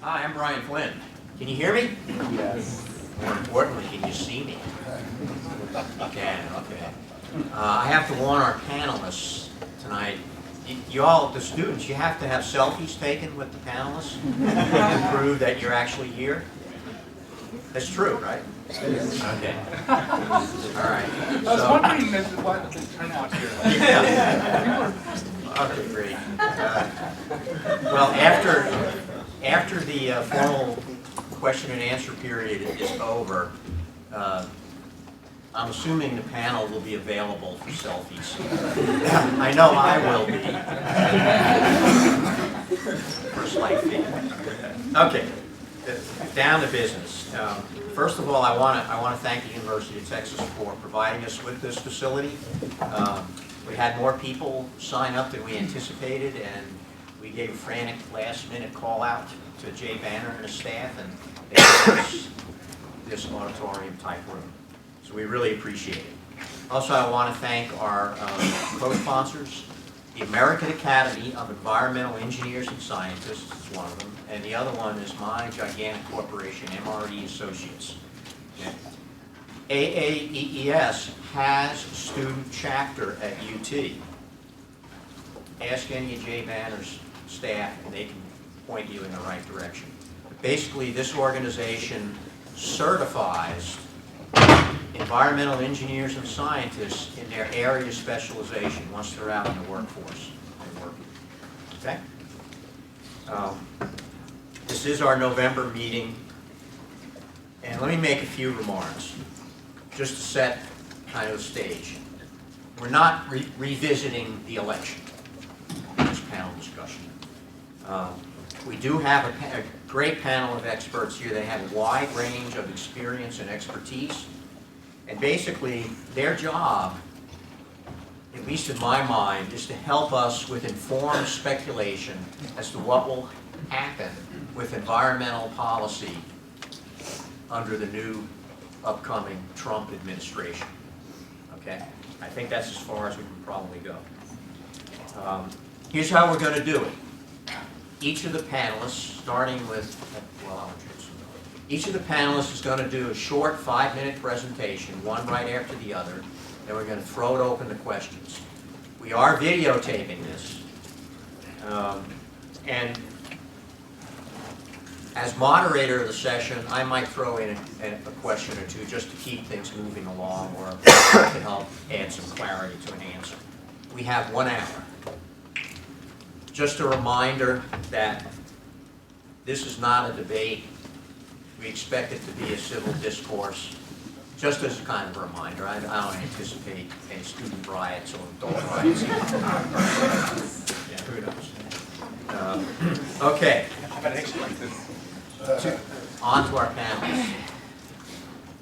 Hi, I'm Brian Flynn. Can you hear me? Yes. More importantly, can you see me? You can, okay. I have to warn our panelists tonight. You all, the students, you have to have selfies taken with the panelists to prove that you're actually here. That's true, right? Okay. All right. I was wondering what the turnout here. Yeah. Okay, great. Well, after the formal question and answer period is over, I'm assuming the panel will be available for selfies. I know I will be. For a slight fee. Okay, down to business. First of all, I want to thank the University of Texas for providing us with this facility. We had more people sign up than we anticipated, and we gave a frantic last-minute call out to Jay Banner and his staff, and they gave us this auditorium-type room. So we really appreciate it. Also, I want to thank our co-sponsors. The American Academy of Environmental Engineers and Scientists is one of them, and the other one is my gigantic corporation, MRE Associates. Okay. AAEES has a student chapter at UT. Ask any of Jay Banner's staff and they can point you in the right direction. But basically, this organization certifies environmental engineers and scientists in their area of specialization once they're out in the workforce and working. Okay? This is our November meeting, and let me make a few remarks just to set kind of the stage. We're not revisiting the election in this panel discussion. We do have a great panel of experts here. They have a wide range of experience and expertise. And basically, their job, at least in my mind, is to help us with informed speculation as to what will happen with environmental policy under the new upcoming Trump administration. Okay? I think that's as far as we can probably go. Here's how we're going to do it. Each of the panelists, starting with, well, I'll introduce them. Each of the panelists is going to do a short 5-minute presentation, one right after the other, and we're going to throw it open to questions. We are videotaping this, and as moderator of the session, I might throw in a question or two just to keep things moving along or to help add some clarity to an answer. We have 1 hour. Just a reminder that this is not a debate. We expect it to be a civil discourse. Just as a kind of a reminder, I don't anticipate any student riots or adult riots. Yeah, who knows? Okay. On to our panelists.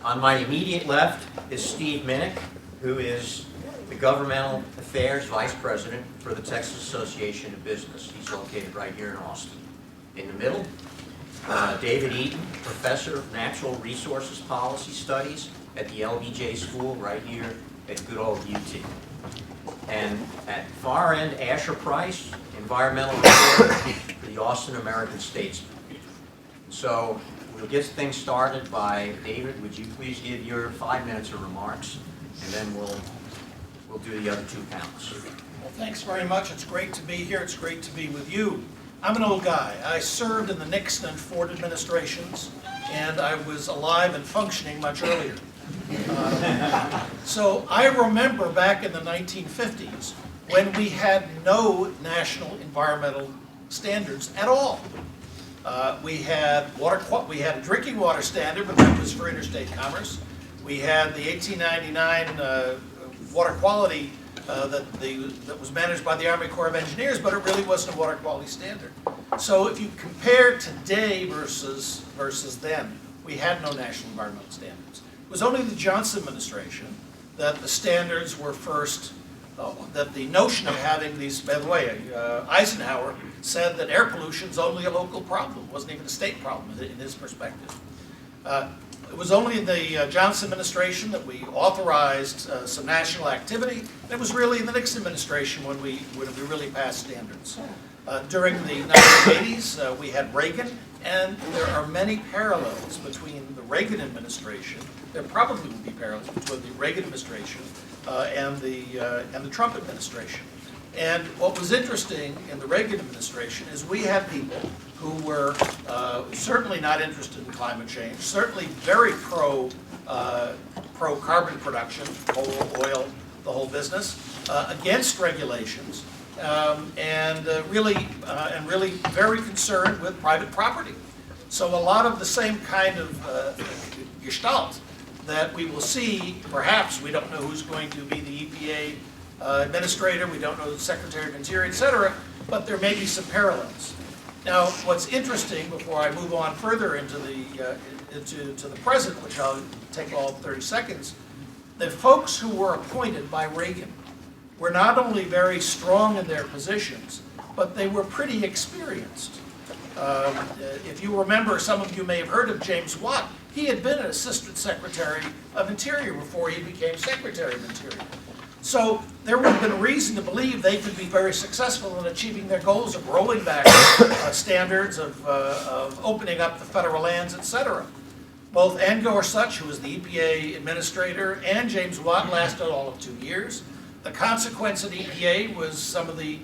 On my immediate left is Steve Minich, who is the Governmental Affairs Vice President for the Texas Association of Business. He's located right here in Austin. In the middle, David Eaton, Professor of Natural Resources Policy Studies at the LBJ School right here at good old UT. And at far end, Asher Price, Environmental Reporter for the Austin American Statesman. So we'll get things started by David. Would you please give your 5 minutes of remarks, and then we'll do the other 2 panels. Well, thanks very much. It's great to be here. It's great to be with you. I'm an old guy. I served in the Nixon and Ford administrations, and I was alive and functioning much earlier. So I remember back in the 1950s when we had no national environmental standards at all. We had a drinking water standard, but that was for interstate commerce. We had the 1899 water quality that was managed by the Army Corps of Engineers, but it really wasn't a water quality standard. So if you compare today versus then, we had no national environmental standards. It was only the Johnson administration that the standards were first, that the notion of having these, by the way, Eisenhower said that air pollution is only a local problem. It wasn't even a state problem in his perspective. It was only in the Johnson administration that we authorized some national activity. And it was really in the Nixon administration when we really passed standards. During the 1980s, we had Reagan, and there are many parallels between the Reagan administration. There probably would be parallels between the Reagan administration and the Trump administration. And what was interesting in the Reagan administration is we had people who were certainly not interested in climate change, certainly very pro-carbon production, coal, oil, the whole business, against regulations, and really very concerned with private property. So a lot of the same kind of gestalt that we will see, perhaps, we don't know who's going to be the EPA administrator, we don't know the Secretary of Interior, et cetera, but there may be some parallels. Now, what's interesting, before I move on further into the present, which I'll take all 30 seconds, the folks who were appointed by Reagan were not only very strong in their positions, but they were pretty experienced. If you remember, some of you may have heard of James Watt. He had been an Assistant Secretary of Interior before he became Secretary of Interior. So there would have been reason to believe they could be very successful in achieving their goals of rolling back standards, of opening up the federal lands, etc. Both Gorsuch, who was the EPA administrator, and James Watt lasted all of 2 years. The consequence of the EPA was some of the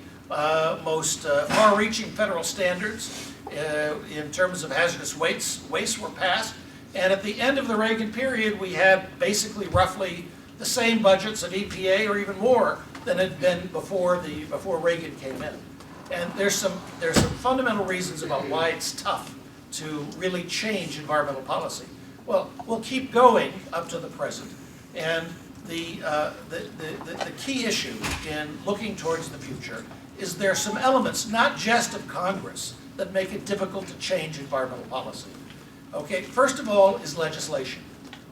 most far-reaching federal standards in terms of hazardous wastes were passed. And at the end of the Reagan period, we had basically roughly the same budgets of EPA, or even more, than had been before Reagan came in. And there's some fundamental reasons about why it's tough to really change environmental policy. Well, we'll keep going up to the present. And the key issue in looking towards the future is there are some elements, not just of Congress, that make it difficult to change environmental policy. Okay, first of all is legislation.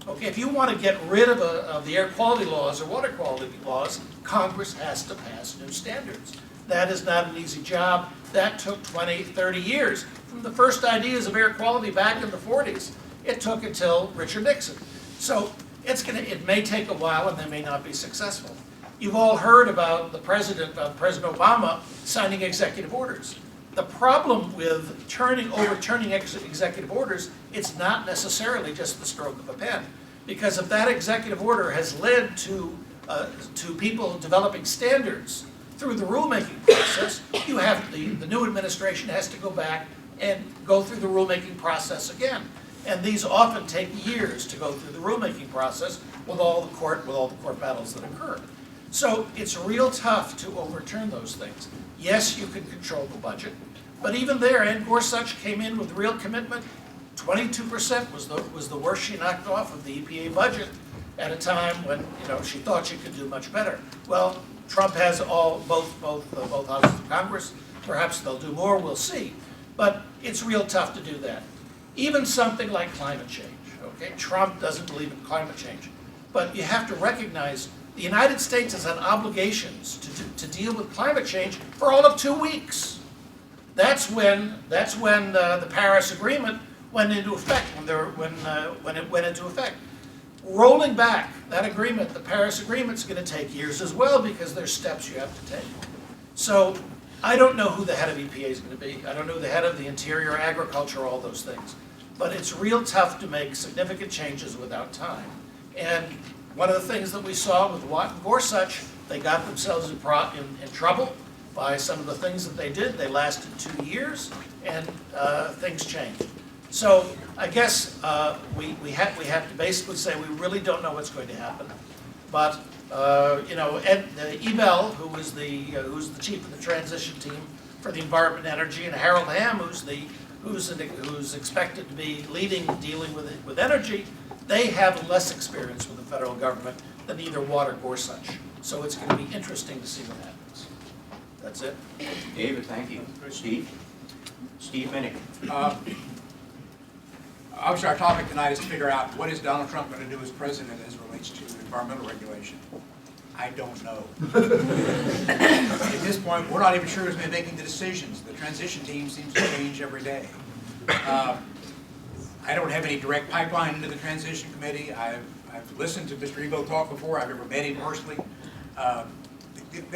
Okay, if you want to get rid of the air quality laws or water quality laws, Congress has to pass new standards. That is not an easy job. That took 20, 30 years. From the first ideas of air quality back in the 40s, it took until Richard Nixon. So it may take a while and they may not be successful. You've all heard about President Obama signing executive orders. The problem with overturning executive orders, it's not necessarily just the stroke of a pen. Because if that executive order has led to people developing standards through the rulemaking process, you have the new administration has to go back and go through the rulemaking process again. And these often take years to go through the rulemaking process with all the court battles that occur. So it's real tough to overturn those things. Yes, you can control the budget, but even there, Gorsuch came in with real commitment. 22% was the worst she knocked off of the EPA budget at a time when she thought she could do much better. Well, Trump has both houses of Congress. Perhaps they'll do more. We'll see. But it's real tough to do that. Even something like climate change. Okay, Trump doesn't believe in climate change, but you have to recognize the United States has had obligations to deal with climate change for all of 2 weeks. That's when the Paris Agreement went into effect. When it went into effect, rolling back that agreement, the Paris Agreement, is going to take years as well because there's steps you have to take. So I don't know who the head of EPA is going to be. I don't know who the head of the Interior, Agriculture, all those things. But it's real tough to make significant changes without time. And one of the things that we saw with Watt and Gorsuch, they got themselves in trouble by some of the things that they did. They lasted 2 years, and things changed. So I guess we have to basically say we really don't know what's going to happen. But Ed Ebell, who's the chief of the transition team for the environment and energy, and Harold Hamm, who's expected to be dealing with energy, they have less experience with the federal government than either Watt or Gorsuch. So it's going to be interesting to see what happens. That's it. David, thank you. Steve Minick. Obviously, our topic tonight is to figure out what is Donald Trump going to do as president as it relates to environmental regulation. I don't know. At this point, we're not even sure who's been making the decisions. The transition team seems to change every day. I don't have any direct pipeline into the transition committee. I've listened to Mr. Ebo talk before. I've never met him personally. The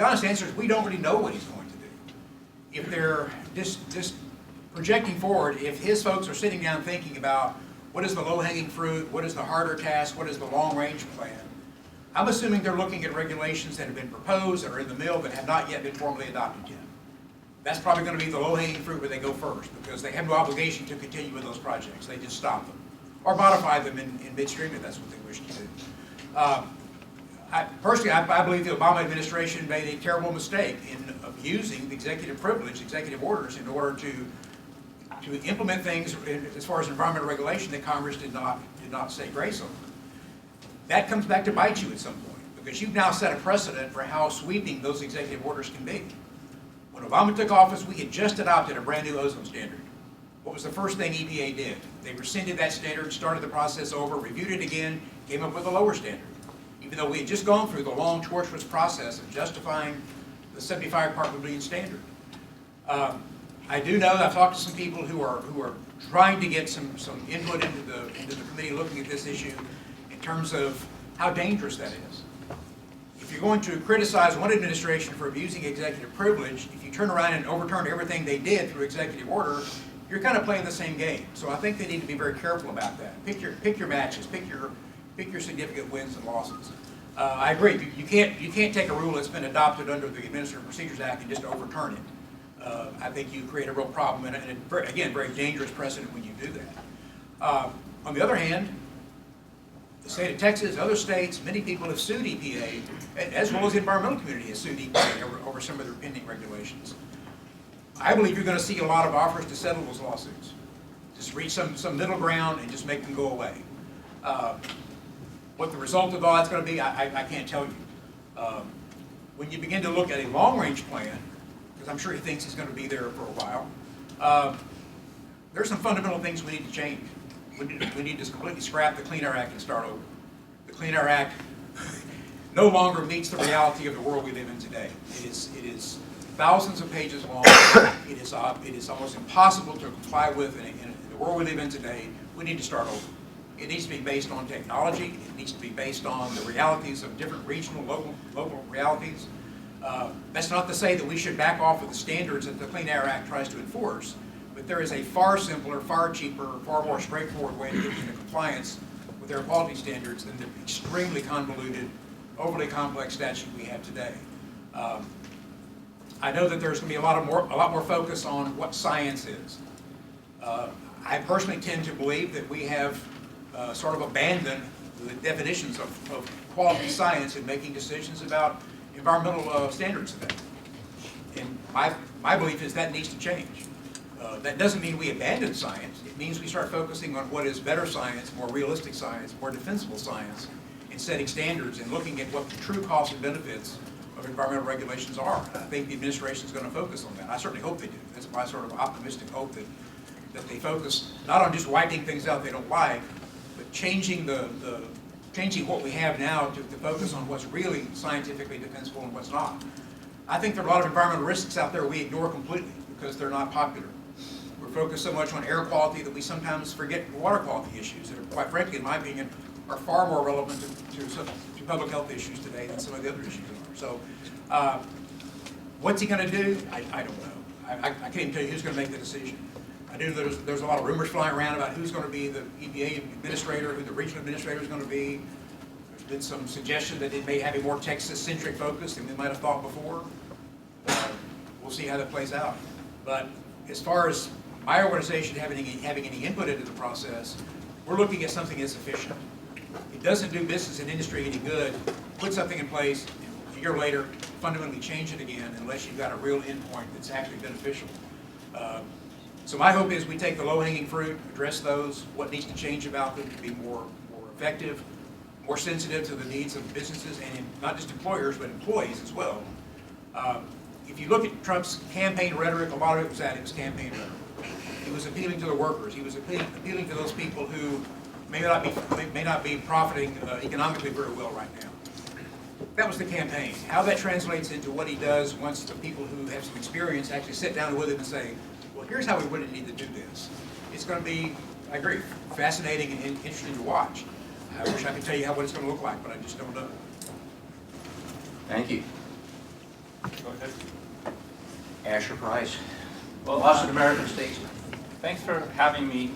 honest answer is we don't really know what he's going to do. if they're just projecting forward, if his folks are sitting down thinking about what is the low-hanging fruit, what is the harder task, what is the long-range plan, I'm assuming they're looking at regulations that have been proposed, that are in the mill, that have not yet been formally adopted yet. That's probably going to be the low-hanging fruit where they go first, because they have no obligation to continue with those projects. They just stop them, or modify them in midstream if that's what they wish to do. Personally, I believe the Obama administration made a terrible mistake in abusing the executive privilege, executive orders, in order to implement things as far as environmental regulation that Congress did not say grace on. That comes back to bite you at some point, because you've now set a precedent for how sweeping those executive orders can be. When Obama took office, we had just adopted a brand new ozone standard. What was the first thing EPA did? They rescinded that standard, started the process over, reviewed it again, came up with a lower standard. Even though we had just gone through the long, tortuous process of justifying the 75 part per billion standard. I do know that I've talked to some people who are trying to get some input into the committee looking at this issue in terms of how dangerous that is. If you're going to criticize one administration for abusing executive privilege, if you turn around and overturn everything they did through executive order, you're kind of playing the same game. So I think they need to be very careful about that. Pick your matches. Pick your significant wins and losses. I agree. You can't take a rule that's been adopted under the Administrative Procedures Act and just overturn it. I think you create a real problem and again, very dangerous precedent when you do that. On the other hand, the state of Texas, other states, many people have sued EPA, as well as the environmental community has sued EPA over some of their pending regulations. I believe you're going to see a lot of offers to settle those lawsuits. Just reach some middle ground and just make them go away. What the result of all that's going to be, I can't tell you. When you begin to look at a long-range plan, because I'm sure he thinks he's going to be there for a while, there's some fundamental things we need to change. We need to completely scrap the Clean Air Act and start over. The Clean Air Act no longer meets the reality of the world we live in today. It is thousands of pages long. It is almost impossible to comply with in the world we live in today. We need to start over. It needs to be based on technology. It needs to be based on the realities of different regional, local realities. That's not to say that we should back off of the standards that the Clean Air Act tries to enforce, but there is a far simpler, far cheaper, far more straightforward way to get into compliance with air quality standards than the extremely convoluted, overly complex statute we have today. I know that there's going to be a lot more focus on what science is. I personally tend to believe that we have sort of abandoned the definitions of quality science in making decisions about environmental standards today. And my belief is that needs to change. That doesn't mean we abandon science. It means we start focusing on what is better science, more realistic science, more defensible science, and setting standards and looking at what the true costs and benefits of environmental regulations are. And I think the administration is going to focus on that. I certainly hope they do. That's my sort of optimistic hope that they focus not on just wiping things out they don't like, but changing changing what we have now to focus on what's really scientifically defensible and what's not. I think there are a lot of environmental risks out there we ignore completely because they're not popular. We're focused so much on air quality that we sometimes forget water quality issues that are, quite frankly, in my opinion, are far more relevant to public health issues today than some of the other issues are. So what's he going to do? I don't know. I can't even tell you who's going to make the decision. I do know there's a lot of rumors flying around about who's going to be the EPA administrator, who the regional administrator is going to be. There's been some suggestion that it may have a more Texas-centric focus than we might have thought before. We'll see how that plays out. But as far as my organization having any input into the process, we're looking at something that's efficient. It doesn't do business and industry any good. Put something in place, and a year later, fundamentally change it again unless you've got a real endpoint that's actually beneficial. So my hope is we take the low-hanging fruit, address those, what needs to change about them to be more effective, more sensitive to the needs of businesses and not just employers, but employees as well. If you look at Trump's campaign rhetoric, a lot of it was that. It was campaign rhetoric. He was appealing to the workers. He was appealing to those people who may not be profiting economically very well right now. That was the campaign. How that translates into what he does once the people who have some experience actually sit down with him and say, well, here's how we really need to do this. It's going to be, I agree, fascinating and interesting to watch. I wish I could tell you what it's going to look like, but I just don't know. Thank you. Go ahead. Asher Price, Well, Boston American Statesman. thanks for having me,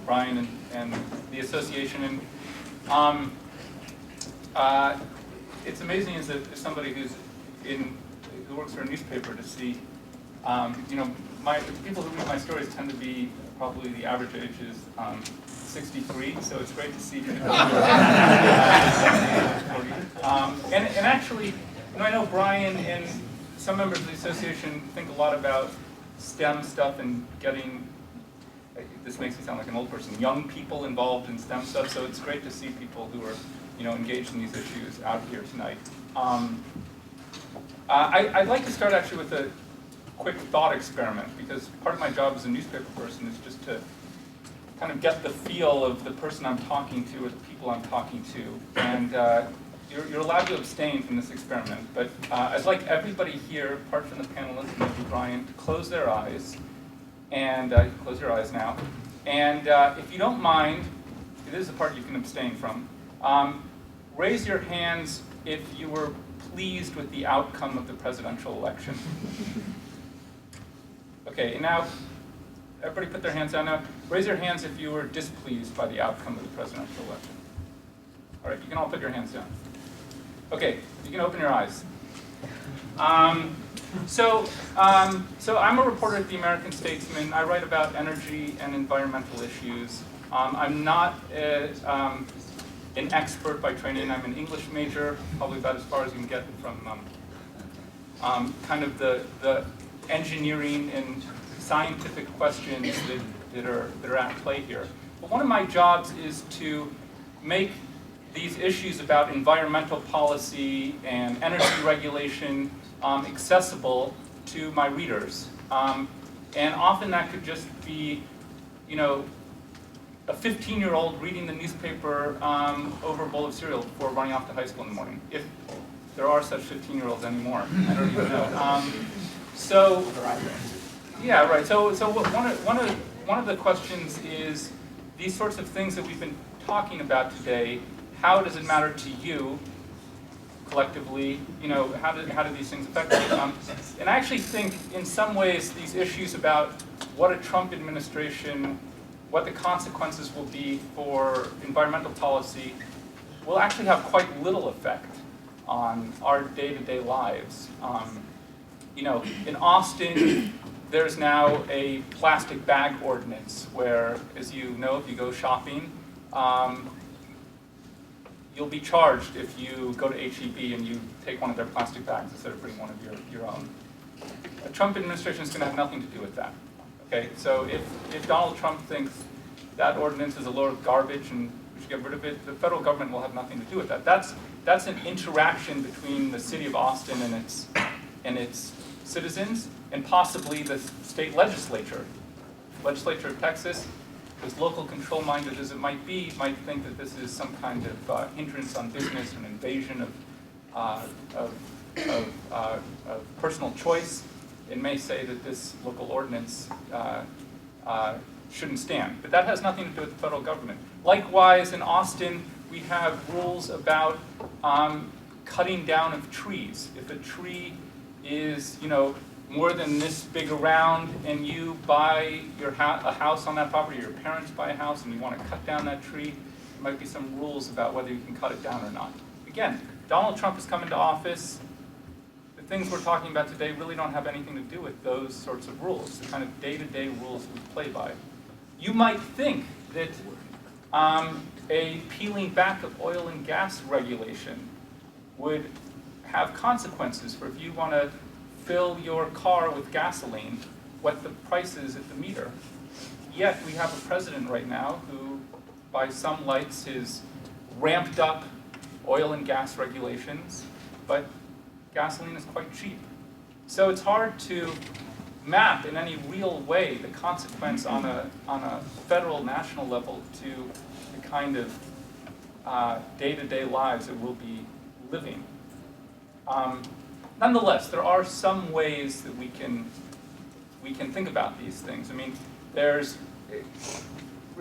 Brian, and the association. And it's amazing as somebody who works for a newspaper to see, you know, the people who read my stories tend to be probably the average age is 63, so it's great to see people. And actually, you know, I know Brian and some members of the association think a lot about STEM stuff and getting, this makes me sound like an old person, young people involved in STEM stuff, so it's great to see people who are, you know, engaged in these issues out here tonight. I'd like to start actually with a quick thought experiment, because part of my job as a newspaper person is just to kind of get the feel of the person I'm talking to or the people I'm talking to. And you're allowed to abstain from this experiment, but I'd like everybody here, apart from the panelists, maybe Brian, to close their eyes. And close your eyes now. And if you don't mind, it is the part you can abstain from, raise your hands if you were pleased with the outcome of the presidential election. Okay, and now, everybody put their hands down now. Raise your hands if you were displeased by the outcome of the presidential election. All right, you can all put your hands down. Okay, you can open your eyes. So I'm a reporter at the American Statesman. I write about energy and environmental issues. I'm not an expert by training. I'm an English major, probably about as far as you can get from kind of the engineering and scientific questions that are at play here. But one of my jobs is to make these issues about environmental policy and energy regulation accessible to my readers. And often that could just be, you know, a 15-year-old reading the newspaper over a bowl of cereal before running off to high school in the morning. If there are such 15-year-olds anymore, I don't even know. So, yeah, right. So one of the questions is these sorts of things that we've been talking about today. How does it matter to you collectively? You know, how do these things affect you? And I actually think, in some ways, these issues about what a Trump administration, what the consequences will be for environmental policy, will actually have quite little effect on our day-to-day lives. You know, in Austin, there's now a plastic bag ordinance where, as you know, if you go shopping, you'll be charged if you go to H-E-B and you take one of their plastic bags instead of bringing one of your own. The Trump administration is going to have nothing to do with that. Okay, so if Donald Trump thinks that ordinance is a load of garbage and we should get rid of it, the federal government will have nothing to do with that. That's an interaction between the city of Austin and its citizens, and possibly the state legislature. Legislature of Texas, as local control minded as it might be, might think that this is some kind of hindrance on business, an invasion of personal choice. It may say that this local ordinance shouldn't stand, but that has nothing to do with the federal government. Likewise, in Austin, we have rules about cutting down of trees. If a tree is, you know, more than this big around, and you buy a house on that property, your parents buy a house, and you want to cut down that tree, there might be some rules about whether you can cut it down or not. Again, Donald Trump has come into office. The things we're talking about today really don't have anything to do with those sorts of rules, the kind of day-to-day rules we play by. You might think that a peeling back of oil and gas regulation would have consequences for if you want to fill your car with gasoline, what the price is at the meter. Yet we have a president right now who, by some lights, has ramped up oil and gas regulations, but gasoline is quite cheap. So it's hard to map in any real way the consequence on a federal, national level to the kind of day-to-day lives that we'll be living. Nonetheless, there are some ways that we can think about these things. I mean, there's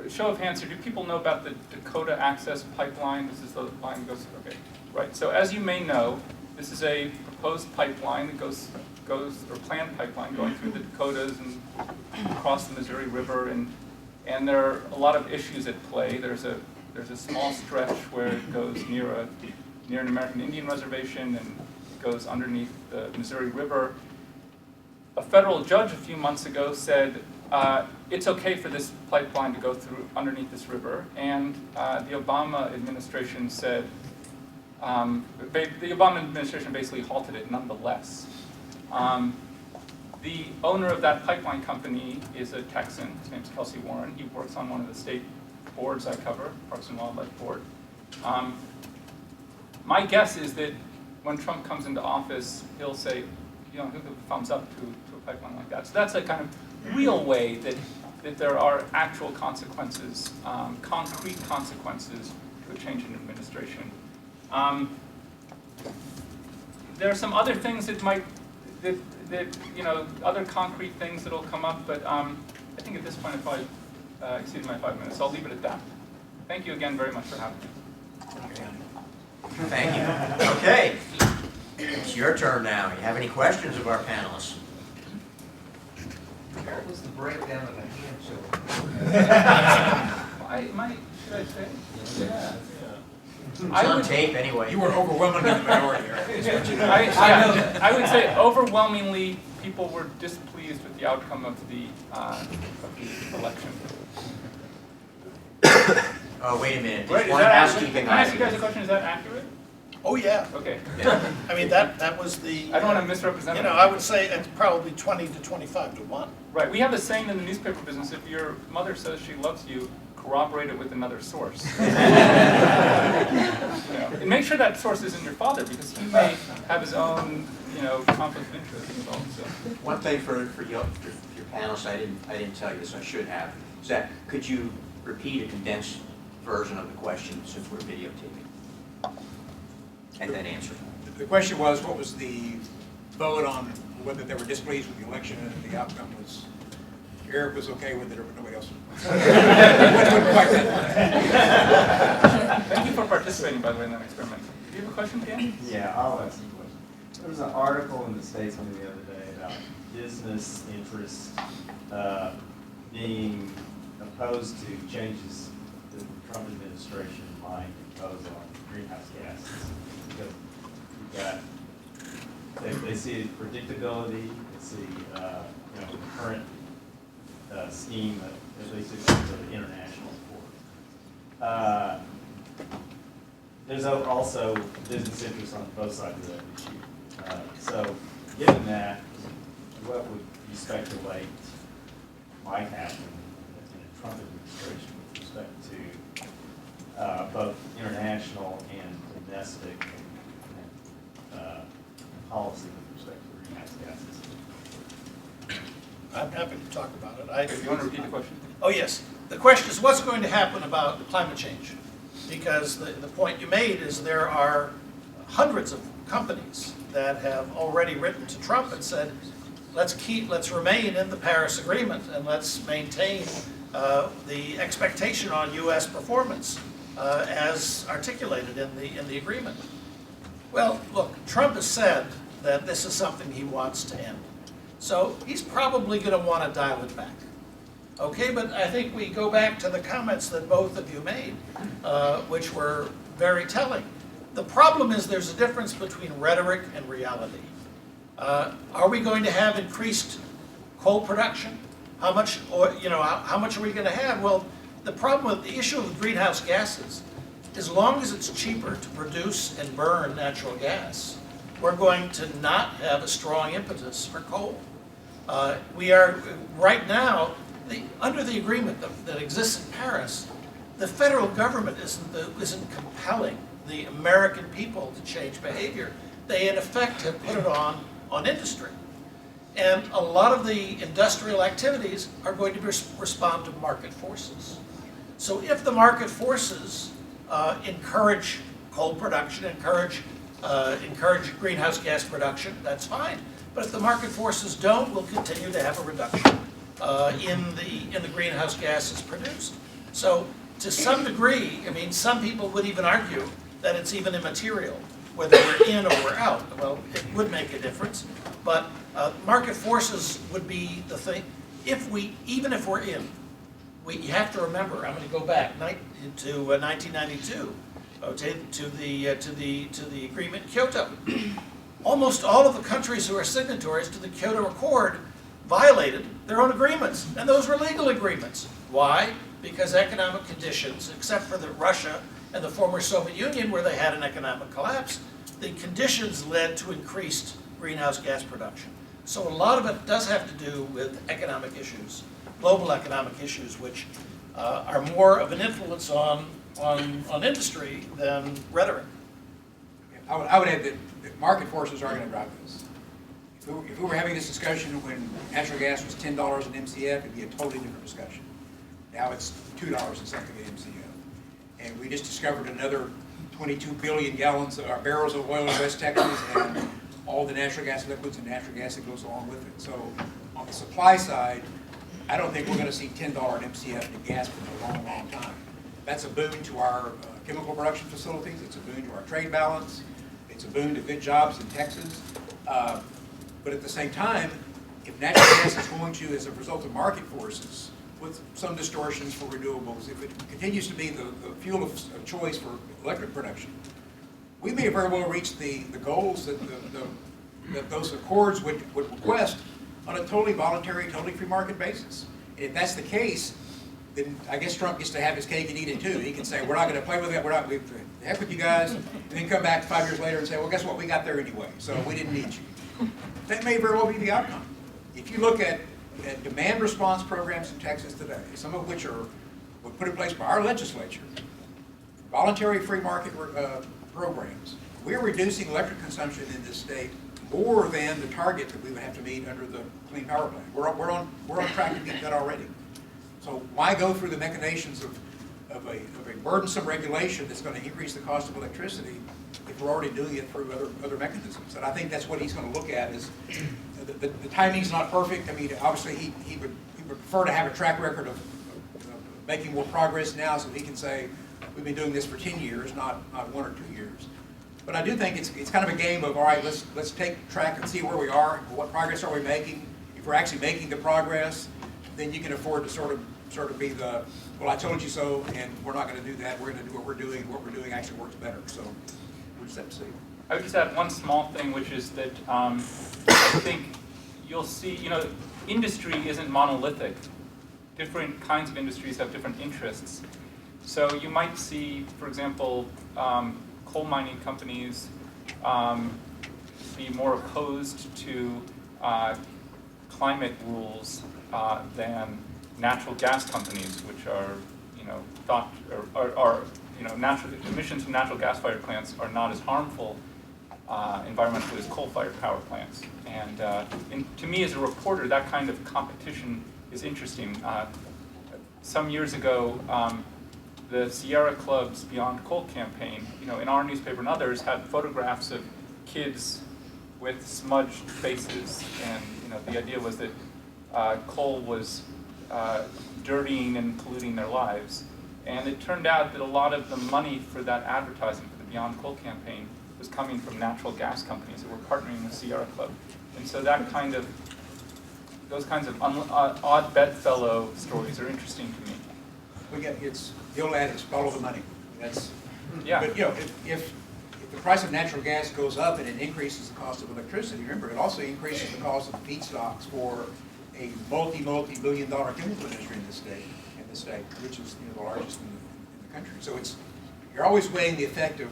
show of hands here. Do people know about the Dakota Access Pipeline? This is the line that goes. Okay, right. So as you may know, this is a proposed pipeline that goes goes, or planned pipeline going through the Dakotas and across the Missouri River, and there are a lot of issues at play. There's a small stretch where it goes near an American Indian reservation and goes underneath the Missouri River. A federal judge a few months ago said it's okay for this pipeline to go through underneath this river, and the Obama administration said, the Obama administration basically halted it nonetheless. The owner of that pipeline company is a Texan. His name's Kelsey Warren. He works on one of the state boards I cover, Parks and Wildlife Board. My guess is that when Trump comes into office, he'll say, he'll give a thumbs up to a pipeline like that. So that's a kind of real way that there are actual consequences, concrete consequences to a change in administration. There are some other things that other concrete things that'll come up, but I think at this point I've probably exceeded my 5 minutes, so I'll leave it at that. Thank you again very much for having me. Thank you. Okay, it's your turn now. You have any questions of our panelists? What was the breakdown of the hand show? Should I say? Yeah. It's on tape anyway. You were overwhelmingly the minority, right? Is what you know. I would say overwhelmingly people were displeased with the outcome of the election. Oh, wait a minute. Right, There's is one that housekeeping Can I ask you guys a item. question? Is that accurate? Oh, yeah. Okay. I mean, that was the. I don't want to misrepresent it. I would say it's probably 20 to 25 to 1. Right. We have a saying in the newspaper business: if your mother says she loves you, corroborate it with another source. And make sure that source isn't your father, because he may have his own, conflict of interest involved. So. One thing for your panelists, I didn't tell you this, I should have, is that could you repeat a condensed version of the question since we're videotaping? And then answer. The question was, what was the vote on whether they were displeased with the election, and the outcome was Eric was okay with it, or nobody else was. Thank you for participating, by the way, in that experiment. Do you have a question, Dan? Yeah, I'll ask you a question. There was an article in the Statesman the other day about business interests being opposed to changes that the Trump administration might impose on greenhouse gases. Because you've got, they see predictability, they see the current scheme, at least in terms of international support. There's also business interests on both sides of that issue. So given that, what would you speculate might happen in the Trump administration with respect to both international and domestic policy with respect to greenhouse gases? I'm happy to talk about it. If you want to repeat the question. Oh, yes. The question is, what's going to happen about climate change? Because the point you made is there are hundreds of companies that have already written to Trump and said, let's remain in the Paris Agreement, and let's maintain the expectation on U.S. performance as articulated in the agreement. Well, look, Trump has said that this is something he wants to end. So he's probably going to want to dial it back. Okay, but I think we go back to the comments that both of you made, which were very telling. The problem is there's a difference between rhetoric and reality. Are we going to have increased coal production? How much, how much are we going to have? Well, the problem with the issue of greenhouse gases, as long as it's cheaper to produce and burn natural gas, we're going to not have a strong impetus for coal. We are, right now, under the agreement that exists in Paris, the federal government isn't compelling the American people to change behavior. They, in effect, have put it on industry. And a lot of the industrial activities are going to respond to market forces. So if the market forces encourage coal production, encourage greenhouse gas production, that's fine. But if the market forces don't, we'll continue to have a reduction in the greenhouse gases produced. So to some degree, I mean, some people would even argue that it's even immaterial whether we're in or we're out. Well, it would make a difference. But market forces would be the thing. Even if we're in, you have to remember. I'm going to go back to 1992, to the agreement in Kyoto. Almost all of the countries who are signatories to the Kyoto Accord violated their own agreements, and those were legal agreements. Why? Because economic conditions, except for Russia and the former Soviet Union, where they had an economic collapse, the conditions led to increased greenhouse gas production. So a lot of it does have to do with economic issues, global economic issues, which are more of an influence on industry than rhetoric. I would add that market forces are going to drive this. If we were having this discussion when natural gas was $10 an MCF, it'd be a totally different discussion. Now it's $2 and something an MCF. And we just discovered another 22 billion gallons or barrels of oil in West Texas and all the natural gas liquids and natural gas that goes along with it. So on the supply side, I don't think we're going to see $10 an MCF in gas for a long, long time. That's a boon to our chemical production facilities. It's a boon to our trade balance. It's a boon to good jobs in Texas. But at the same time, if natural gas is going to, as a result of market forces, with some distortions for renewables, if it continues to be the fuel of choice for electric production, we may very well reach the goals that those accords would request on a totally voluntary, totally free market basis. And if that's the case, then I guess Trump gets to have his cake and eat it too. He can say, we're not going to play with it, the heck with you guys, and then come back 5 years later and say, well, guess what, we got there anyway, so we didn't need you. That may very well be the outcome. If you look at demand response programs in Texas today, some of which were put in place by our legislature, voluntary free market programs, we're reducing electric consumption in this state more than the target that we would have to meet under the Clean Power Plan. We're on track to meet that already. So why go through the machinations of a burdensome regulation that's going to increase the cost of electricity if we're already doing it through other mechanisms? And I think that's what he's going to look at. Is the timing's not perfect. I mean, obviously he would prefer to have a track record of making more progress now, so he can say we've been doing this for 10 years, not 1 or 2 years. But I do think it's kind of a game of, all right, let's take track and see where we are, what progress are we making. If we're actually making the progress, then you can afford to sort of be the, well, I told you so, and we're not going to do that. We're going to do what we're doing. What we're doing actually works better. So we'll just have to see. I would just add one small thing, which is that I think you'll see, industry isn't monolithic. Different kinds of industries have different interests. So you might see, for example, coal mining companies be more opposed to climate rules than natural gas companies, which are, thought are natural emissions from natural gas-fired plants are not as harmful environmentally as coal-fired power plants. And to me, as a reporter, that kind of competition is interesting. Some years ago, the Sierra Club's Beyond Coal campaign, in our newspaper and others, had photographs of kids with smudged faces, and the idea was that coal was dirtying and polluting their lives. And it turned out that a lot of the money for that advertising for the Beyond Coal campaign was coming from natural gas companies that were partnering with Sierra Club. And so those kinds of odd bedfellow stories are interesting to me. The old adage, follow the money. Yeah. But if the price of natural gas goes up and it increases the cost of electricity, remember, it also increases the cost of feedstocks for a multi-billion-dollar chemical industry in the state, which is the largest in the country. So you're always weighing the effect of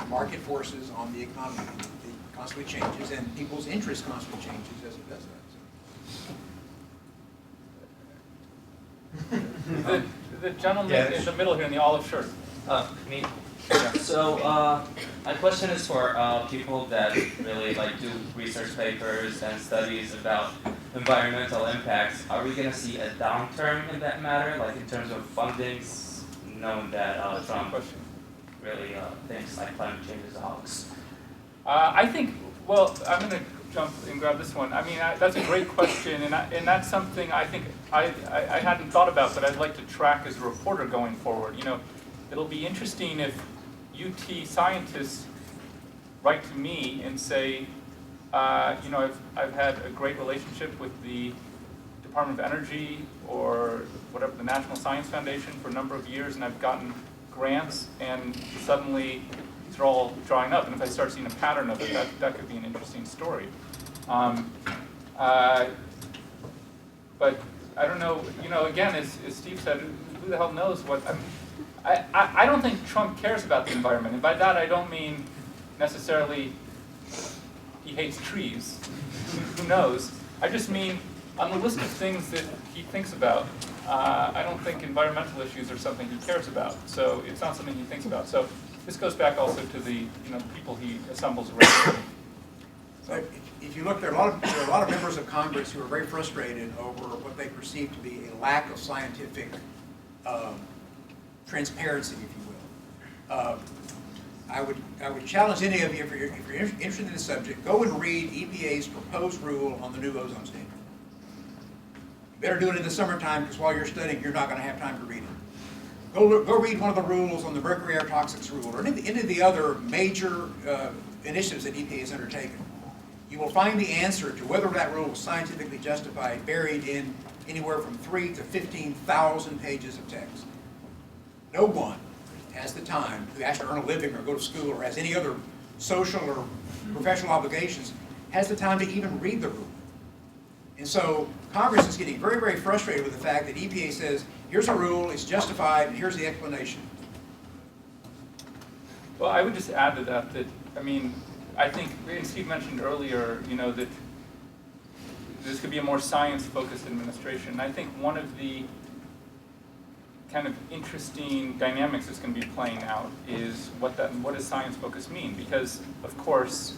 market forces on the economy. It constantly changes, and people's interest constantly changes as it does that. The gentleman in the middle here in the olive shirt. Me. So my question is for people that really do research papers and studies about environmental impacts. Are we going to see a downturn in that matter, in terms of fundings, knowing that Trump really thinks climate change is a hoax? I think, well, I'm going to jump and grab this one. I mean, that's a great question, and that's something I think I hadn't thought about, but I'd like to track as a reporter going forward. It'll be interesting if UT scientists write to me and say, you know, I've had a great relationship with the Department of Energy or whatever, the National Science Foundation for a number of years, and I've gotten grants, and suddenly these are all drying up. And if I start seeing a pattern of it, that could be an interesting story. But I don't know, you know, again, as Steve said, who the hell knows what, I don't think Trump cares about the environment. And by that, I don't mean necessarily he hates trees. Who knows? I just mean on the list of things that he thinks about, I don't think environmental issues are something he cares about. So it's not something he thinks about. So this goes back also to the, you know, people he assembles around him. So if you look, there are a lot of members of Congress who are very frustrated over what they perceive to be a lack of scientific transparency, if you will. I would challenge any of you, if you're interested in the subject, go and read EPA's proposed rule on the new ozone standard. You better do it in the summertime, because while you're studying, you're not going to have time to read it. Go read one of the rules on the mercury air toxics rule, or any of the other major initiatives that EPA has undertaken. You will find the answer to whether that rule was scientifically justified buried in anywhere from 3,000 to 15,000 pages of text. No one has the time, who has to earn a living or go to school or has any other social or professional obligations, has the time to even read the rule. And so Congress is getting very, very frustrated with the fact that EPA says, here's a rule, it's justified, and here's the explanation. Well, I would just add to that, I mean, I think, and Steve mentioned earlier, you know, that this could be a more science-focused administration. And I think one of the kind of interesting dynamics that's going to be playing out is what does science-focused mean? Because, of course,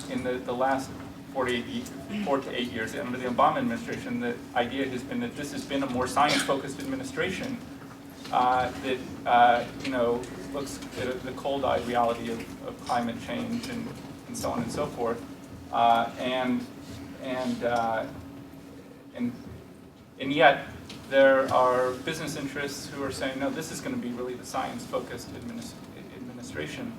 in the last 4 to 8 years under the Obama administration, the idea has been that this has been a more science-focused administration that you know, looks at the cold-eyed reality of climate change and so on and so forth, and yet there are business interests who are saying, no, this is going to be really the science-focused administration.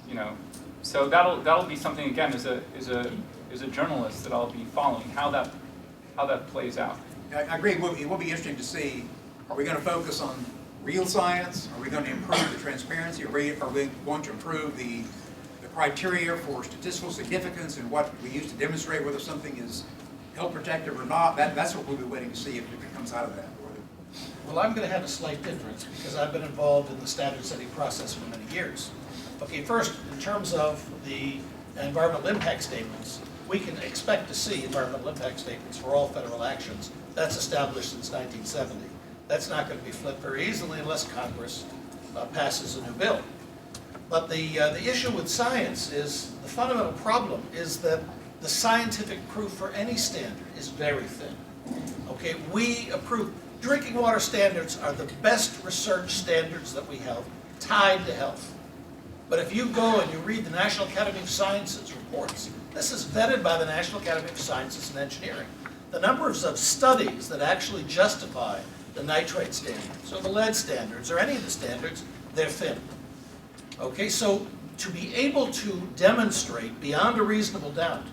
You know, so that'll be something, again, as a journalist, that I'll be following how that plays out. I agree. It will be interesting to see. Are we going to focus on real science? Are we going to improve the transparency? Are we going to improve the criteria for statistical significance and what we use to demonstrate whether something is health protective or not? That's what we'll be waiting to see if it comes out of that. Well, I'm going to have a slight difference because I've been involved in the standard setting process for many years. Okay, first, in terms of the environmental impact statements, we can expect to see environmental impact statements for all federal actions. That's established since 1970. That's not going to be flipped very easily unless Congress passes a new bill. But the issue with science is, the fundamental problem is that the scientific proof for any standard is very thin. Okay, we approve. Drinking water standards are the best research standards that we have tied to health. But if you go and you read the National Academy of Sciences reports, this is vetted by the National Academy of Sciences and Engineering. The numbers of studies that actually justify the nitrate standards or the lead standards or any of the standards, they're thin. Okay, so to be able to demonstrate beyond a reasonable doubt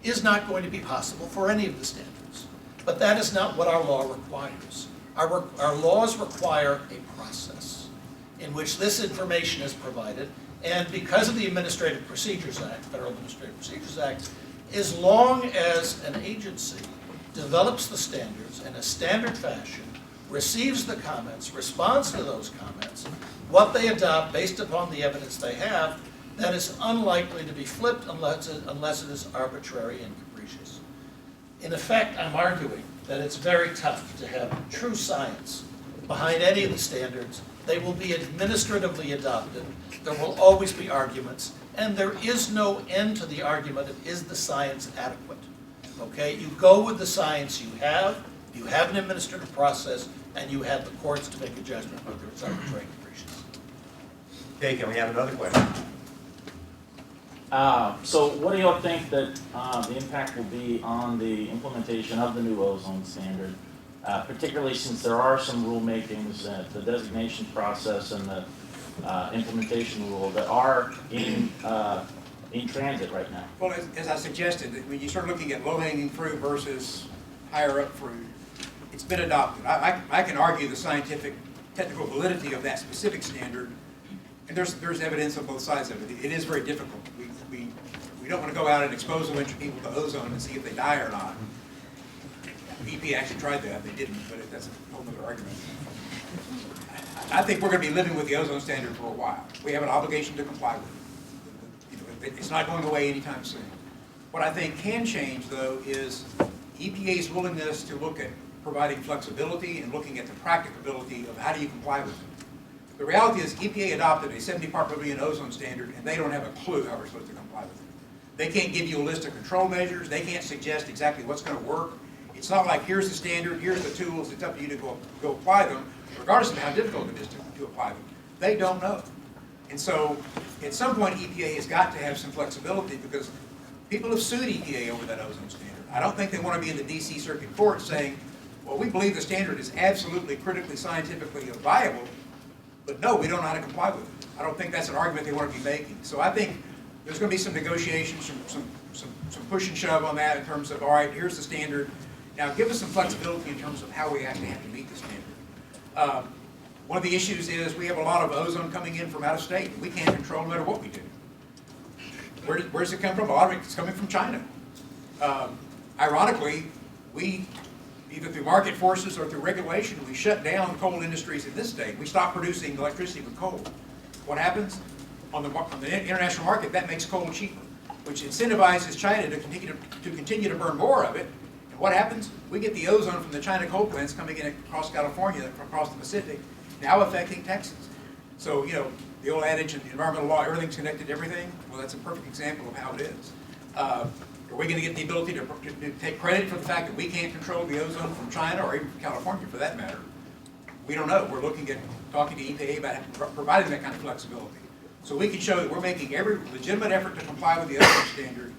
is not going to be possible for any of the standards. But that is not what our law requires. Our laws require a process in which this information is provided, and because of the Administrative Procedures Act, Federal Administrative Procedures Act, as long as an agency develops the standards in a standard fashion, receives the comments, responds to those comments, what they adopt based upon the evidence they have, that is unlikely to be flipped unless it is arbitrary and capricious. In effect, I'm arguing that it's very tough to have true science behind any of the standards. They will be administratively adopted. There will always be arguments, and there is no end to the argument of, is the science adequate? Okay, you go with the science you have an administrative process, and you have the courts to make a judgment whether it's arbitrary and capricious. Okay, can we have another question? So what do you all think that the impact will be on the implementation of the new ozone standard, particularly since there are some rulemakings, the designation process and the implementation rule that are in in transit right now. Well, as I suggested, when you start looking at low-hanging fruit versus higher-up fruit, it's been adopted. I can argue the scientific, technical validity of that specific standard, and there's evidence on both sides of it. It is very difficult. We don't want to go out and expose a bunch of people to ozone and see if they die or not. EPA actually tried that. They didn't, but that's a whole other argument. I think we're going to be living with the ozone standard for a while. We have an obligation to comply with it. It's not going away anytime soon. What I think can change, though, is EPA's willingness to look at providing flexibility and looking at the practicability of how do you comply with it. The reality is EPA adopted a 70 part per billion ozone standard, and they don't have a clue how we're supposed to comply with it. They can't give you a list of control measures. They can't suggest exactly what's going to work. It's not like, here's the standard, here's the tools, it's up to you to go apply them, regardless of how difficult it is to apply them. They don't know. And so, at some point, EPA has got to have some flexibility, because people have sued EPA over that ozone standard. I don't think they want to be in the DC Circuit Court saying, well, we believe the standard is absolutely critically scientifically viable, but no, we don't know how to comply with it. I don't think that's an argument they want to be making. So I think there's going to be some negotiations, some push and shove on that in terms of, all right, here's the standard. Now give us some flexibility in terms of how we actually have to meet the standard. One of the issues is we have a lot of ozone coming in from out of state. We can't control no matter what we do. Where does it come from? A lot of it's coming from China. Ironically, we, either through market forces or through regulation, we shut down coal industries in this state. We stopped producing electricity with coal. What happens? On the international market, that makes coal cheaper, which incentivizes China to continue to burn more of it. And what happens? We get the ozone from the China coal plants coming in across California, across the Pacific, now affecting Texas. So, you know, the old adage in environmental law, everything's connected to everything. Well, that's a perfect example of how it is. Are we going to get the ability to take credit for the fact that we can't control the ozone from China, or even from California for that matter? We don't know. We're looking at talking to EPA about providing that kind of flexibility. So we can show that we're making every legitimate effort to comply with the ozone standard,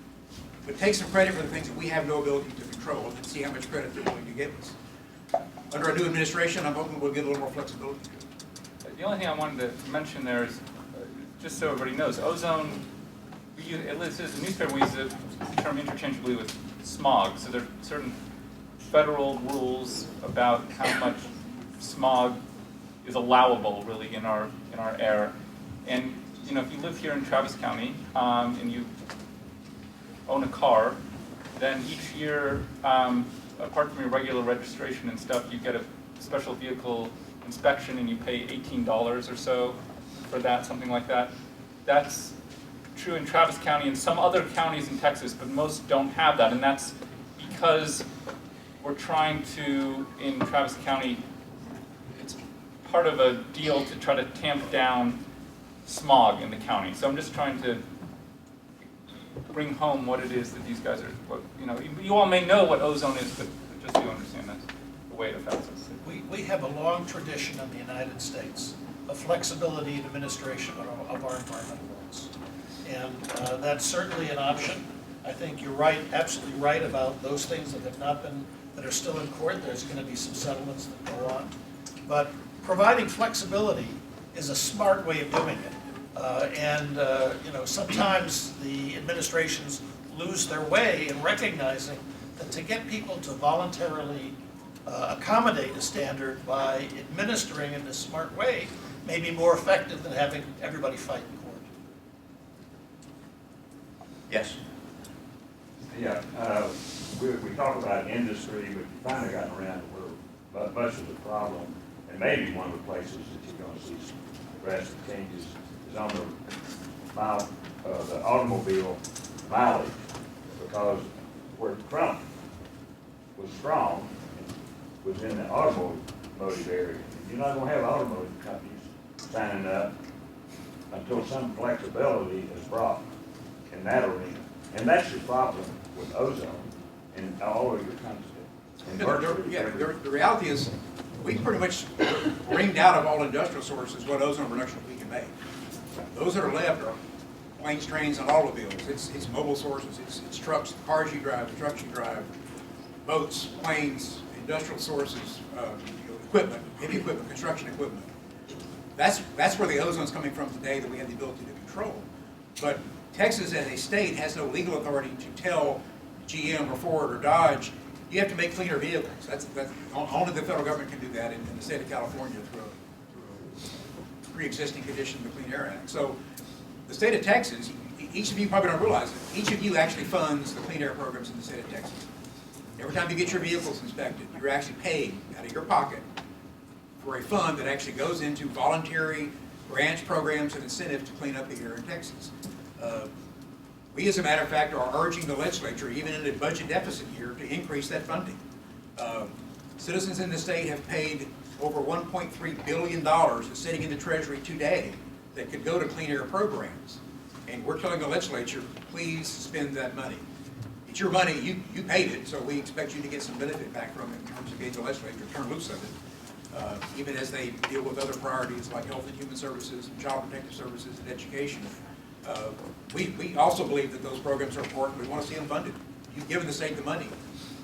but take some credit for the things that we have no ability to control, and see how much credit they're willing to give us. Under a new administration, I'm hoping we'll get a little more flexibility to it. The only thing I wanted to mention there is, just so everybody knows, ozone, at least as a newspaper, we use the term interchangeably with smog. So there are certain federal rules about how much smog is allowable, really, in our air. And you know, if you live here in Travis County and you own a car, then each year, apart from your regular registration and stuff, you get a special vehicle inspection, and you pay $18 or so for that, something like that. That's true in Travis County and some other counties in Texas, but most don't have that, and that's because we're trying to, in Travis County, it's part of a deal to try to tamp down smog in the county. So I'm just trying to bring home what it is that these guys are, you know, you all may know what ozone is, but just so you understand that's the way it affects us. We have a long tradition in the United States of flexibility in administration of our environmental laws. And that's certainly an option. I think you're right, absolutely right about those things that have not been, that are still in court. There's going to be some settlements that go on. But providing flexibility is a smart way of doing it. You know, sometimes the administrations lose their way in recognizing that to get people to voluntarily accommodate a standard by administering in a smart way may be more effective than having everybody fight in court. Yes. Yeah, we talk about industry, but you finally gotten around to where much of the problem, and maybe one of the places that you're going to see some drastic changes is on the automobile mileage, because where Trump was strong was in the automotive area. You're not going to have automotive companies signing up until some flexibility is brought in that arena. And that's the problem with ozone and all of your The reality is, we pretty much wringed out of all industrial sources what ozone reduction we can make. Those that are left are planes, trains, and automobiles. It's mobile sources. It's trucks, the cars you drive, the trucks you drive, boats, planes, industrial sources, equipment, heavy equipment, construction equipment. That's where the ozone's coming from today that we have the ability to control. But Texas as a state has no legal authority to tell GM or Ford or Dodge, you have to make cleaner vehicles. That's only the federal government can do that in the state of California through a pre-existing condition of the Clean Air Act. So the state of Texas, each of you probably don't realize it, each of you actually funds the clean air programs in the state of Texas. Every time you get your vehicles inspected, you're actually paying out of your pocket for a fund that actually goes into voluntary grants, programs, and incentives to clean up the air in Texas. We, as a matter of fact, are urging the legislature, even in a budget deficit year, to increase that funding. Citizens in the state have paid over $1.3 billion that's sitting in the Treasury today that could go to clean air programs. And we're telling the legislature, please spend that money. It's your money, you paid it, so we expect you to get some benefit back from it in terms of getting the legislature to turn loose of it, even as they deal with other priorities like health and human services, and child protective services, and education. We also believe that those programs are important. We want to see them funded. You've given the state the money.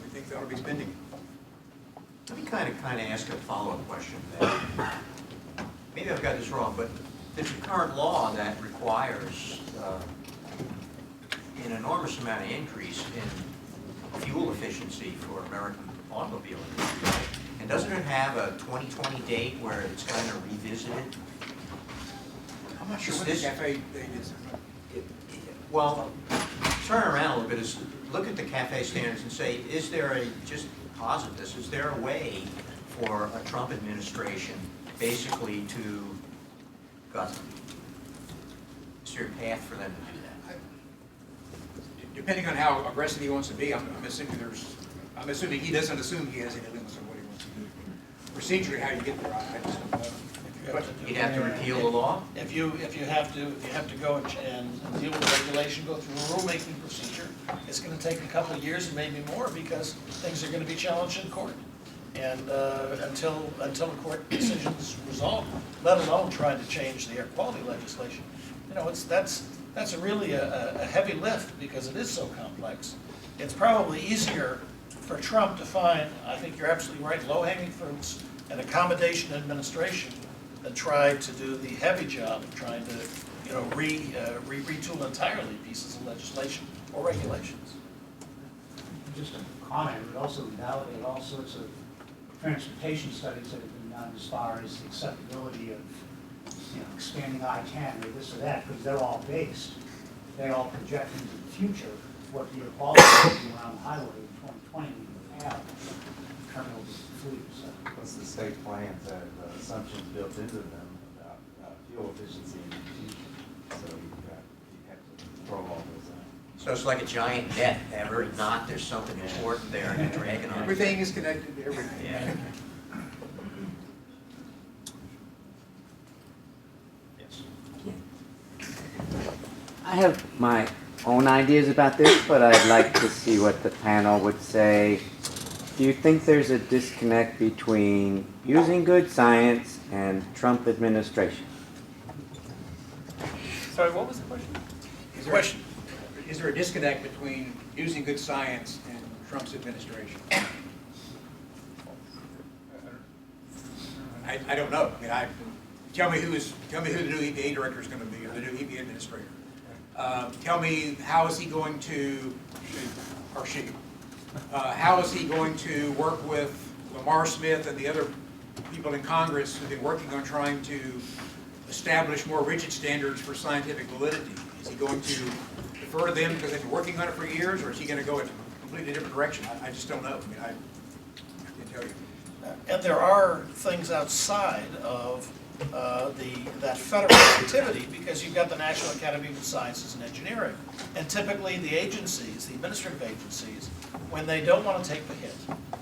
We think they ought to be spending it. Let me kind of ask a follow-up question there. Maybe I've got this wrong, but there's a current law that requires an enormous amount of increase in fuel efficiency for American automobile industry. And doesn't it have a 2020 date where it's kind of revisited? I'm not sure what the cafe date is. Well, turn around a little bit. Look at the CAFE standards and say, is there a, just posit this, is there a way for a Trump administration basically to gut them? Is there a path for them to do that? Depending on how aggressive he wants to be, I'm assuming he doesn't assume he has any limits on what he wants to do. Procedurally, how you get there, I just don't know. But You'd have to repeal the law? If you have to go and deal with regulation, go through a rulemaking procedure, it's going to take a couple of years and maybe more because things are going to be challenged in court. And until the court decision is resolved, let alone trying to change the air quality legislation, you know, that's really a heavy lift because it is so complex. It's probably easier for Trump to find, I think you're absolutely right, low-hanging fruits and accommodation administration than try to do the heavy job of trying to, you know, retool entirely pieces of legislation or regulations. Just a comment, it would also validate all sorts of transportation studies that have been done as far as the acceptability of, you know, expanding I-10 or this or that, because they're all based. They all project into the future what the quality will be around the highway in 2020 when we have terminals of fleet. So. Plus the state plans have assumptions built into them about fuel efficiency in the future. So you have to throw all those in. So it's like a giant net. Every knot, there's something important there and you're dragging on. everything is connected to everything. Yeah. Yes. I have my own ideas about this, but I'd like to see what the panel would say. Do you think there's a disconnect between using good science and Trump administration? Sorry, what was the question? Is there a disconnect between using good science and Trump's administration? I don't know. I mean, tell me who the new EPA director is going to be, or the new EPA administrator. Tell me how is he going to, or she, how is he going to work with Lamar Smith and the other people in Congress who've been working on trying to establish more rigid standards for scientific validity? Is he going to defer to them because they've been working on it for years, or is he going to go in a completely different direction? I just don't know. I mean, I can't tell you. And there are things outside of that federal activity because you've got the National Academy of Sciences and Engineering. And typically the agencies, the administrative agencies, when they don't want to take the hit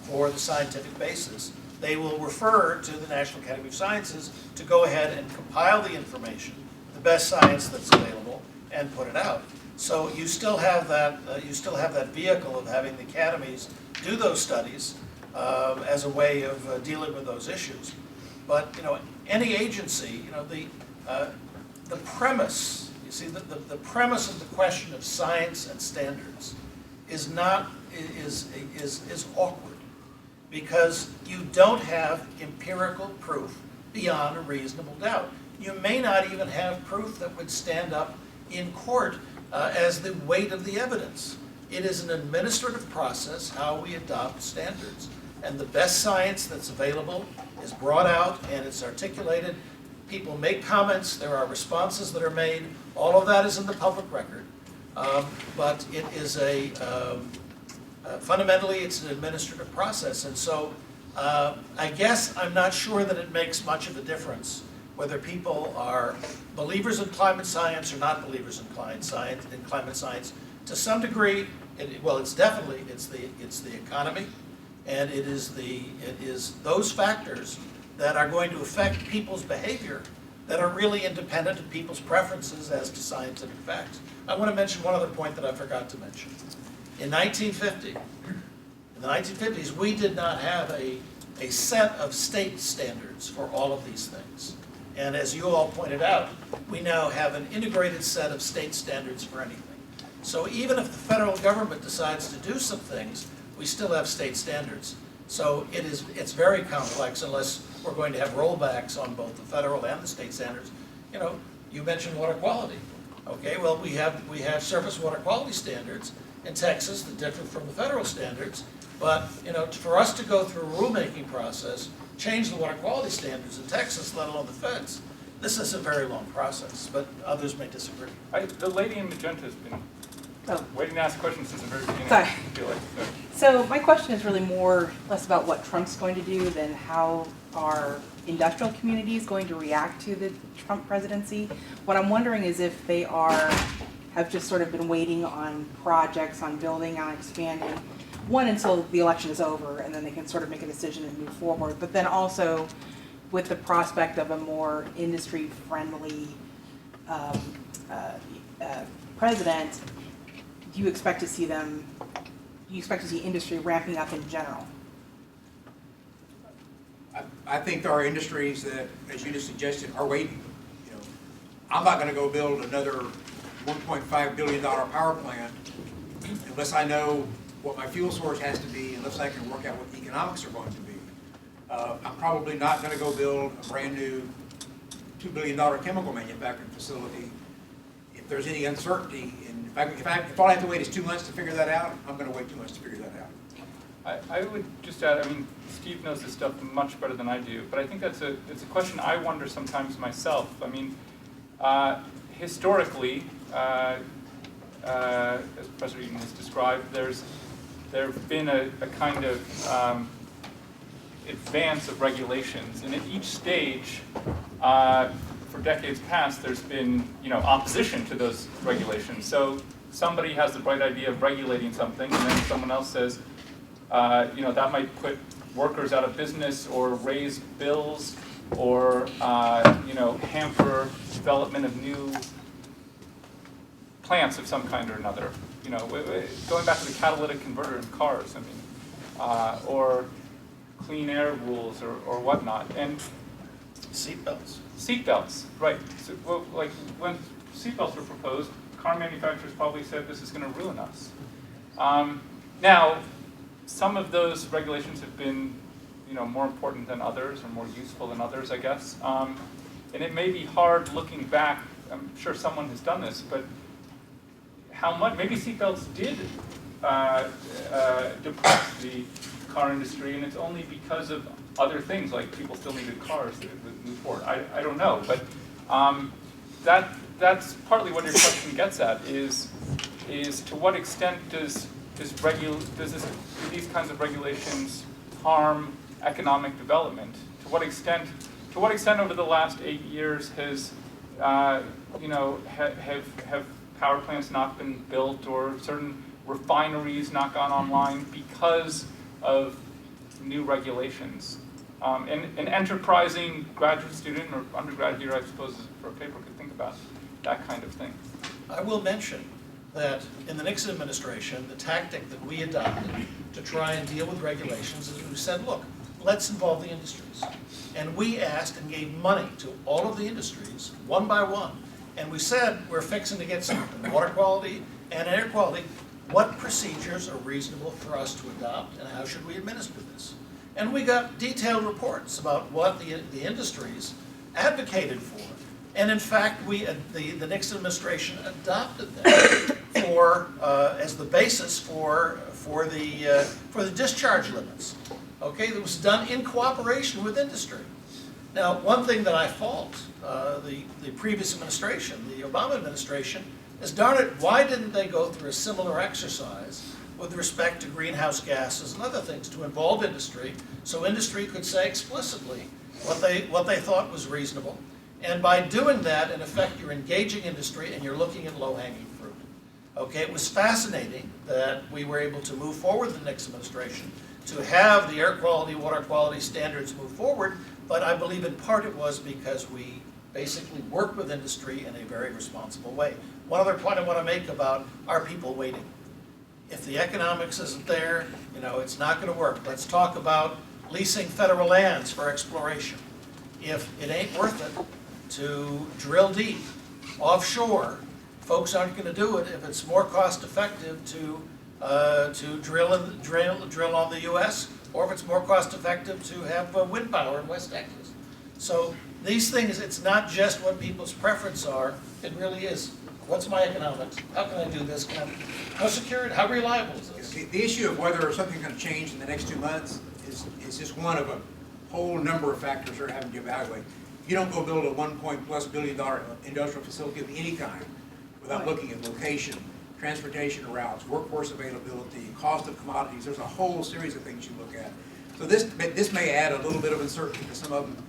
for the scientific basis, they will refer to the National Academy of Sciences to go ahead and compile the information, the best science that's available, and put it out. So you still have that vehicle of having the academies do those studies as a way of dealing with those issues. But you know, any agency, you know, the premise, you see, the premise of the question of science and standards is awkward because you don't have empirical proof beyond a reasonable doubt. You may not even have proof that would stand up in court as the weight of the evidence. It is an administrative process how we adopt standards. And the best science that's available is brought out and it's articulated. People make comments, there are responses that are made. All of that is in the public record. But it is fundamentally, it's an administrative process. And so I guess I'm not sure that it makes much of a difference whether people are believers in climate science or not believers in climate science. To some degree, it's definitely the economy, and it is those factors that are going to affect people's behavior that are really independent of people's preferences as to scientific facts. I want to mention one other point that I forgot to mention. In the 1950s, we did not have a set of state standards for all of these things. And as you all pointed out, we now have an integrated set of state standards for anything. So even if the federal government decides to do some things, we still have state standards. So it's very complex unless we're going to have rollbacks on both the federal and the state standards. You know, you mentioned water quality. Okay, well, we have surface water quality standards in Texas that differ from the federal standards. But, you know, for us to go through a rulemaking process, change the water quality standards in Texas, let alone the feds, this is a very long process, but others may disagree. The lady in magenta has been waiting to ask questions since the very beginning. Sorry. I feel like. So my question is really less about what Trump's going to do than how our industrial community is going to react to the Trump presidency. What I'm wondering is if they have just sort of been waiting on projects, on building, on expanding, one until the election is over and then they can sort of make a decision and move forward, but then also with the prospect of a more industry-friendly president, do you expect to see industry ramping up in general? I think there are industries that, as you just suggested, are waiting. You know, I'm not going to go build another $1.5 billion power plant unless I know what my fuel source has to be, unless I can work out what the economics are going to be. I'm probably not going to go build a brand new $2 billion chemical manufacturing facility if there's any uncertainty. And if all I have to wait is 2 months to figure that out, I'm going to wait 2 months to figure that out. I would just add, I mean, Steve knows this stuff much better than I do, but I think it's a question I wonder sometimes myself. I mean, historically, as Professor Eaton has described, there have been a kind of advance of regulations, and at each stage, for decades past, there's been opposition to those regulations. So somebody has the bright idea of regulating something, and then someone else says, that might put workers out of business or raise bills or hamper development of new plants of some kind or another. Going back to the catalytic converter in cars, I mean, or clean air rules or whatnot, and seatbelts. Seatbelts, right? So, well, like when seatbelts were proposed, car manufacturers probably said this is going to ruin us. Now, some of those regulations have been, more important than others or more useful than others, I guess. And it may be hard looking back. I'm sure someone has done this, but how much? Maybe seatbelts did depress the car industry, and it's only because of other things, like people still needed cars that would move forward. I don't know, but that's partly what your question gets at, is to what extent do these kinds of regulations harm economic development? To what extent over the last 8 years has have power plants not been built or certain refineries not gone online because of new regulations? An enterprising graduate student or undergrad here, I suppose, for a paper could think about that kind of thing. I will mention that in the Nixon administration, the tactic that we adopted to try and deal with regulations is we said, look, let's involve the industries. And we asked and gave money to all of the industries, one by one. And we said, we're fixing to get some water quality and air quality. What procedures are reasonable for us to adopt, and how should we administer this? And we got detailed reports about what the industries advocated for And in fact, the Nixon administration adopted that as the basis for the discharge limits. Okay, that was done in cooperation with industry. Now, one thing that I fault the previous administration, the Obama administration, is darn it, why didn't they go through a similar exercise with respect to greenhouse gases and other things to involve industry, so industry could say explicitly what they thought was reasonable. And by doing that, in effect, you're engaging industry and you're looking at low-hanging fruit. Okay, it was fascinating that we were able to move forward with the Nixon administration to have the air quality, water quality standards move forward, but I believe in part it was because we basically worked with industry in a very responsible way. One other point I want to make about our people waiting. If the economics isn't there, it's not going to work. Let's talk about leasing federal lands for exploration. If it ain't worth it to drill deep offshore, folks aren't going to do it if it's more cost effective to drill on the U.S. or if it's more cost effective to have wind power in West Texas. So these things, it's not just what people's preferences are, it really is, what's my economics? How can I do this? How secure, how reliable is this? The issue of whether something's going to change in the next 2 months is just one of a whole number of factors we're having to evaluate. You don't go build a $1+ billion industrial facility of any kind without looking at location, transportation routes, workforce availability, cost of commodities. There's a whole series of things you look at. So this may add a little bit of uncertainty to some of them.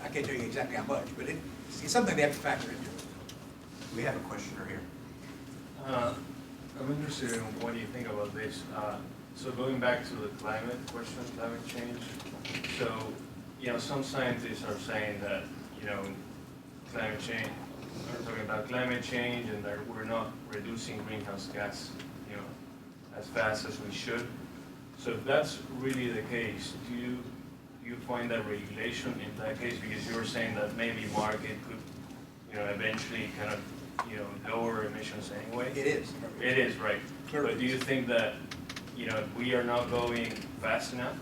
I can't tell you exactly how much, but it's something they have to factor into. We have a questioner here. I'm interested in what you think about this. So going back to the climate question, climate change. So, some scientists are saying that, climate change, we're talking about climate change and that we're not reducing greenhouse gas, as fast as we should. So if that's really the case, do you find that regulation in that case, because you were saying that maybe market could, eventually kind of, lower emissions anyway? It is. It is, right. Clearly. But do you think that, if we are not going fast enough,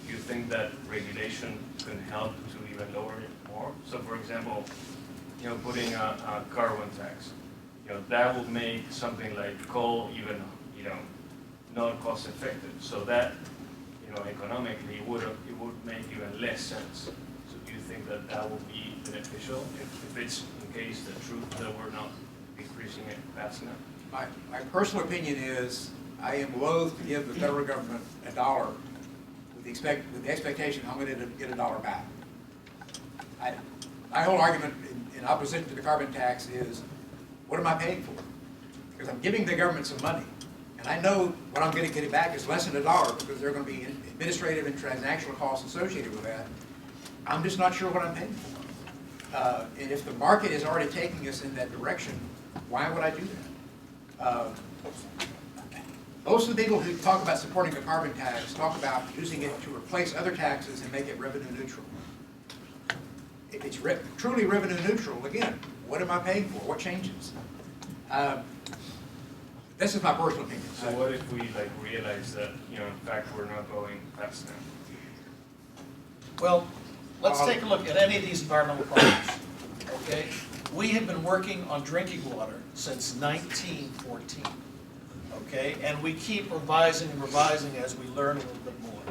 do you think that regulation can help to even lower it more? So for example, putting a carbon tax, that would make something like coal even, not cost effective. So that, economically it would make even less sense. So do you think that that would be beneficial if it's in case the truth that we're not increasing it fast enough? My personal opinion is I am loath to give the federal government $1 with the expectation I'm going to get $1 back. My whole argument in opposition to the carbon tax is, what am I paying for? Because I'm giving the government some money, and I know what I'm going to get back is less than $1 because there are going to be administrative and transactional costs associated with that. I'm just not sure what I'm paying for. And if the market is already taking us in that direction, why would I do that? Most of the people who talk about supporting the carbon tax talk about using it to replace other taxes and make it revenue neutral. If it's truly revenue neutral, again, what am I paying for? What changes? This is my personal opinion. So what if we realize that, in fact, we're not going fast enough? Well, let's take a look at any of these environmental problems, okay? We have been working on drinking water since 1914, okay? And we keep revising and revising as we learn a little bit more,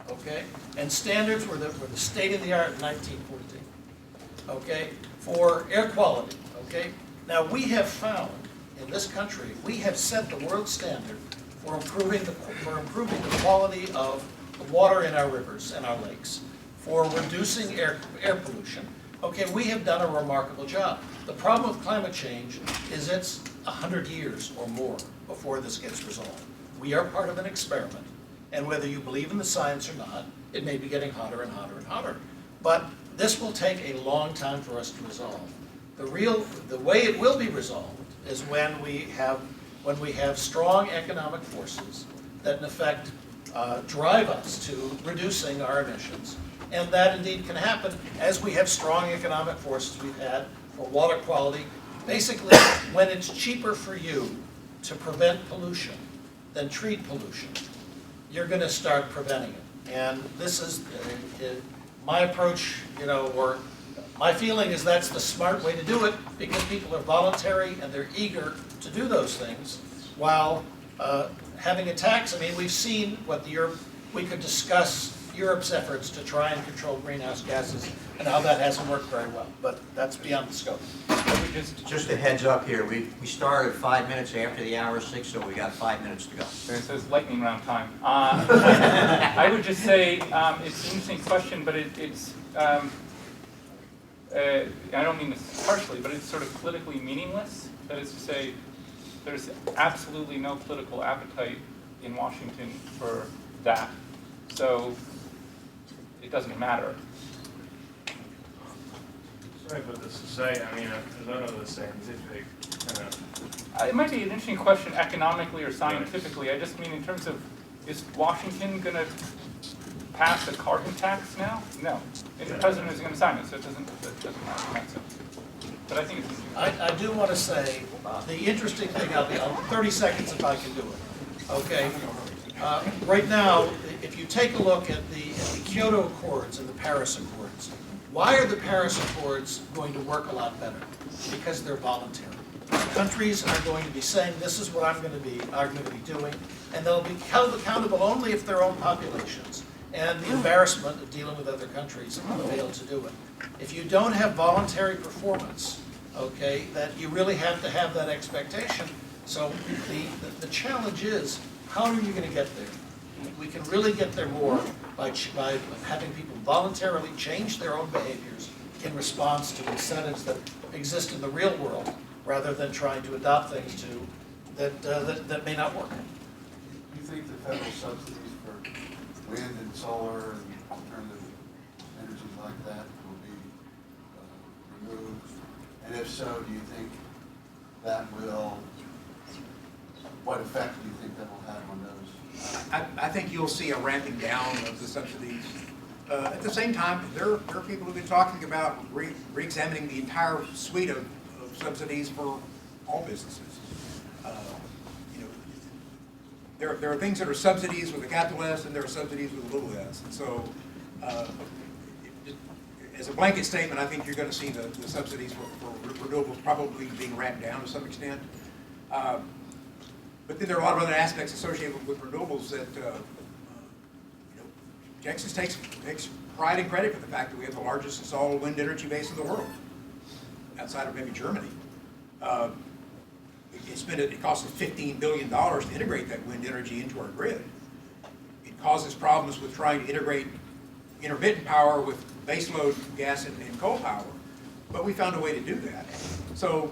okay? And standards were the state of the art in 1914, okay? For air quality, okay? Now, we have found in this country, we have set the world standard for improving the quality of the water in our rivers and our lakes, for reducing air pollution. Okay, we have done a remarkable job. The problem with climate change is it's 100 years or more before this gets resolved. We are part of an experiment, and whether you believe in the science or not, it may be getting hotter and hotter and hotter. But this will take a long time for us to resolve. The way it will be resolved is when we have strong economic forces that in effect drive us to reducing our emissions. And that indeed can happen as we have strong economic forces we've had for water quality. Basically, when it's cheaper for you to prevent pollution than treat pollution, you're going to start preventing it. And this is my approach, or My feeling is that's the smart way to do it, because people are voluntary and they're eager to do those things, while having a tax. I mean, we've seen what we could discuss Europe's efforts to try and control greenhouse gases and how that hasn't worked very well, but that's beyond the scope. Just a heads up here, we started 5 minutes after the hour 6, so we got 5 minutes to go. So it says lightning round time. I would just say it's an interesting question, but it's I don't mean this harshly, but it's sort of politically meaningless. That is to say, there's absolutely no political appetite in Washington for that. So it doesn't matter. Sorry about this to say, I mean, I don't know the scientific kind of... It might be an interesting question economically or scientifically. I just mean in terms of, is Washington going to pass a carbon tax now? No. And the president is going to sign it, so it doesn't matter in that sense. But I think it's... I do want to say, the interesting thing, I'll 30 seconds if I can do it, okay? Right now, if you take a look at the Kyoto Accords and the Paris Accords, why are the Paris Accords going to work a lot better? Because they're voluntary. Countries are going to be saying, this is what I'm going to be doing, and they'll be held accountable only if their own populations and the embarrassment of dealing with other countries fail to do it. If you don't have voluntary performance, okay, that you really have to have that expectation. So the challenge is, how are you going to get there? We can really get there more by having people voluntarily change their own behaviors in response to incentives that exist in the real world, rather than trying to adopt things that may not work. Do you think the federal subsidies for wind and solar and alternative energies like that will be removed? And if so, do you think that will, what effect do you think that will have on those? I think you'll see a ramping down of the subsidies. At the same time, there are people who've been talking about re-examining the entire suite of subsidies for all businesses. There are things that are subsidies with a capital S, and there are subsidies with a little s. And so, as a blanket statement, I think you're going to see the subsidies for renewables probably being ramped down to some extent. But then there are a lot of other aspects associated with renewables that Texas takes pride and credit for the fact that we have the largest installed wind energy base in the world, outside of maybe Germany. It costs us $15 billion to integrate that wind energy into our grid. It causes problems with trying to integrate intermittent power with baseload gas and coal power, but we found a way to do that. So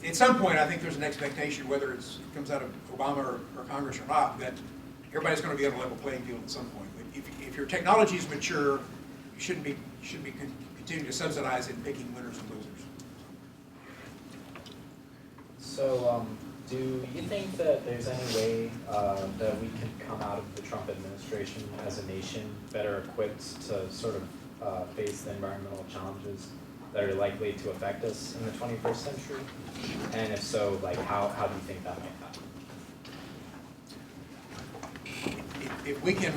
at some point, I think there's an expectation, whether it comes out of Obama or Congress or not, that everybody's going to be on a level playing field at some point. But if your technology is mature, you shouldn't be continuing to subsidize it and picking winners and losers. So, do you think that there's any way that we can come out of the Trump administration as a nation better equipped to sort of face the environmental challenges that are likely to affect us in the 21st century? And if so, like, how do you think that might happen? If we can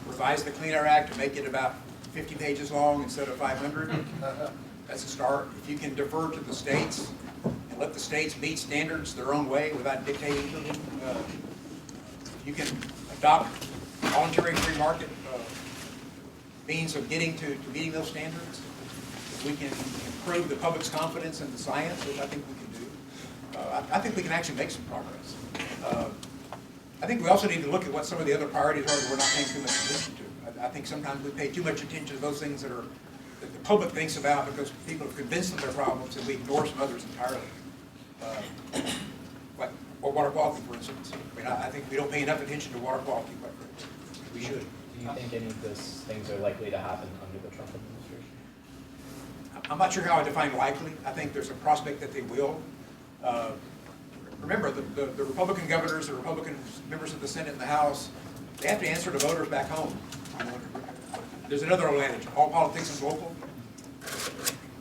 revise the Clean Air Act to make it about 50 pages long instead of 500, that's a start. If you can defer to the states and let the states meet standards their own way without dictating to them, if you can adopt voluntary free market means of getting to meeting those standards, if we can improve the public's confidence in the science, which I think we can do, I think we can actually make some progress. I think we also need to look at what some of the other priorities are that we're not paying too much attention to. I think sometimes we pay too much attention to those things that the public thinks about because people have convinced them they're problems, and we ignore some others entirely. Like water quality, for instance. I mean, I think we don't pay enough attention to water quality, quite frankly. We should. Do you think any of those things are likely to happen under the Trump administration? I'm not sure how I define likely. I think there's a prospect that they will. Remember, the Republican governors, the Republican members of the Senate and the House, they have to answer to voters back home. There's another old adage, all politics is local.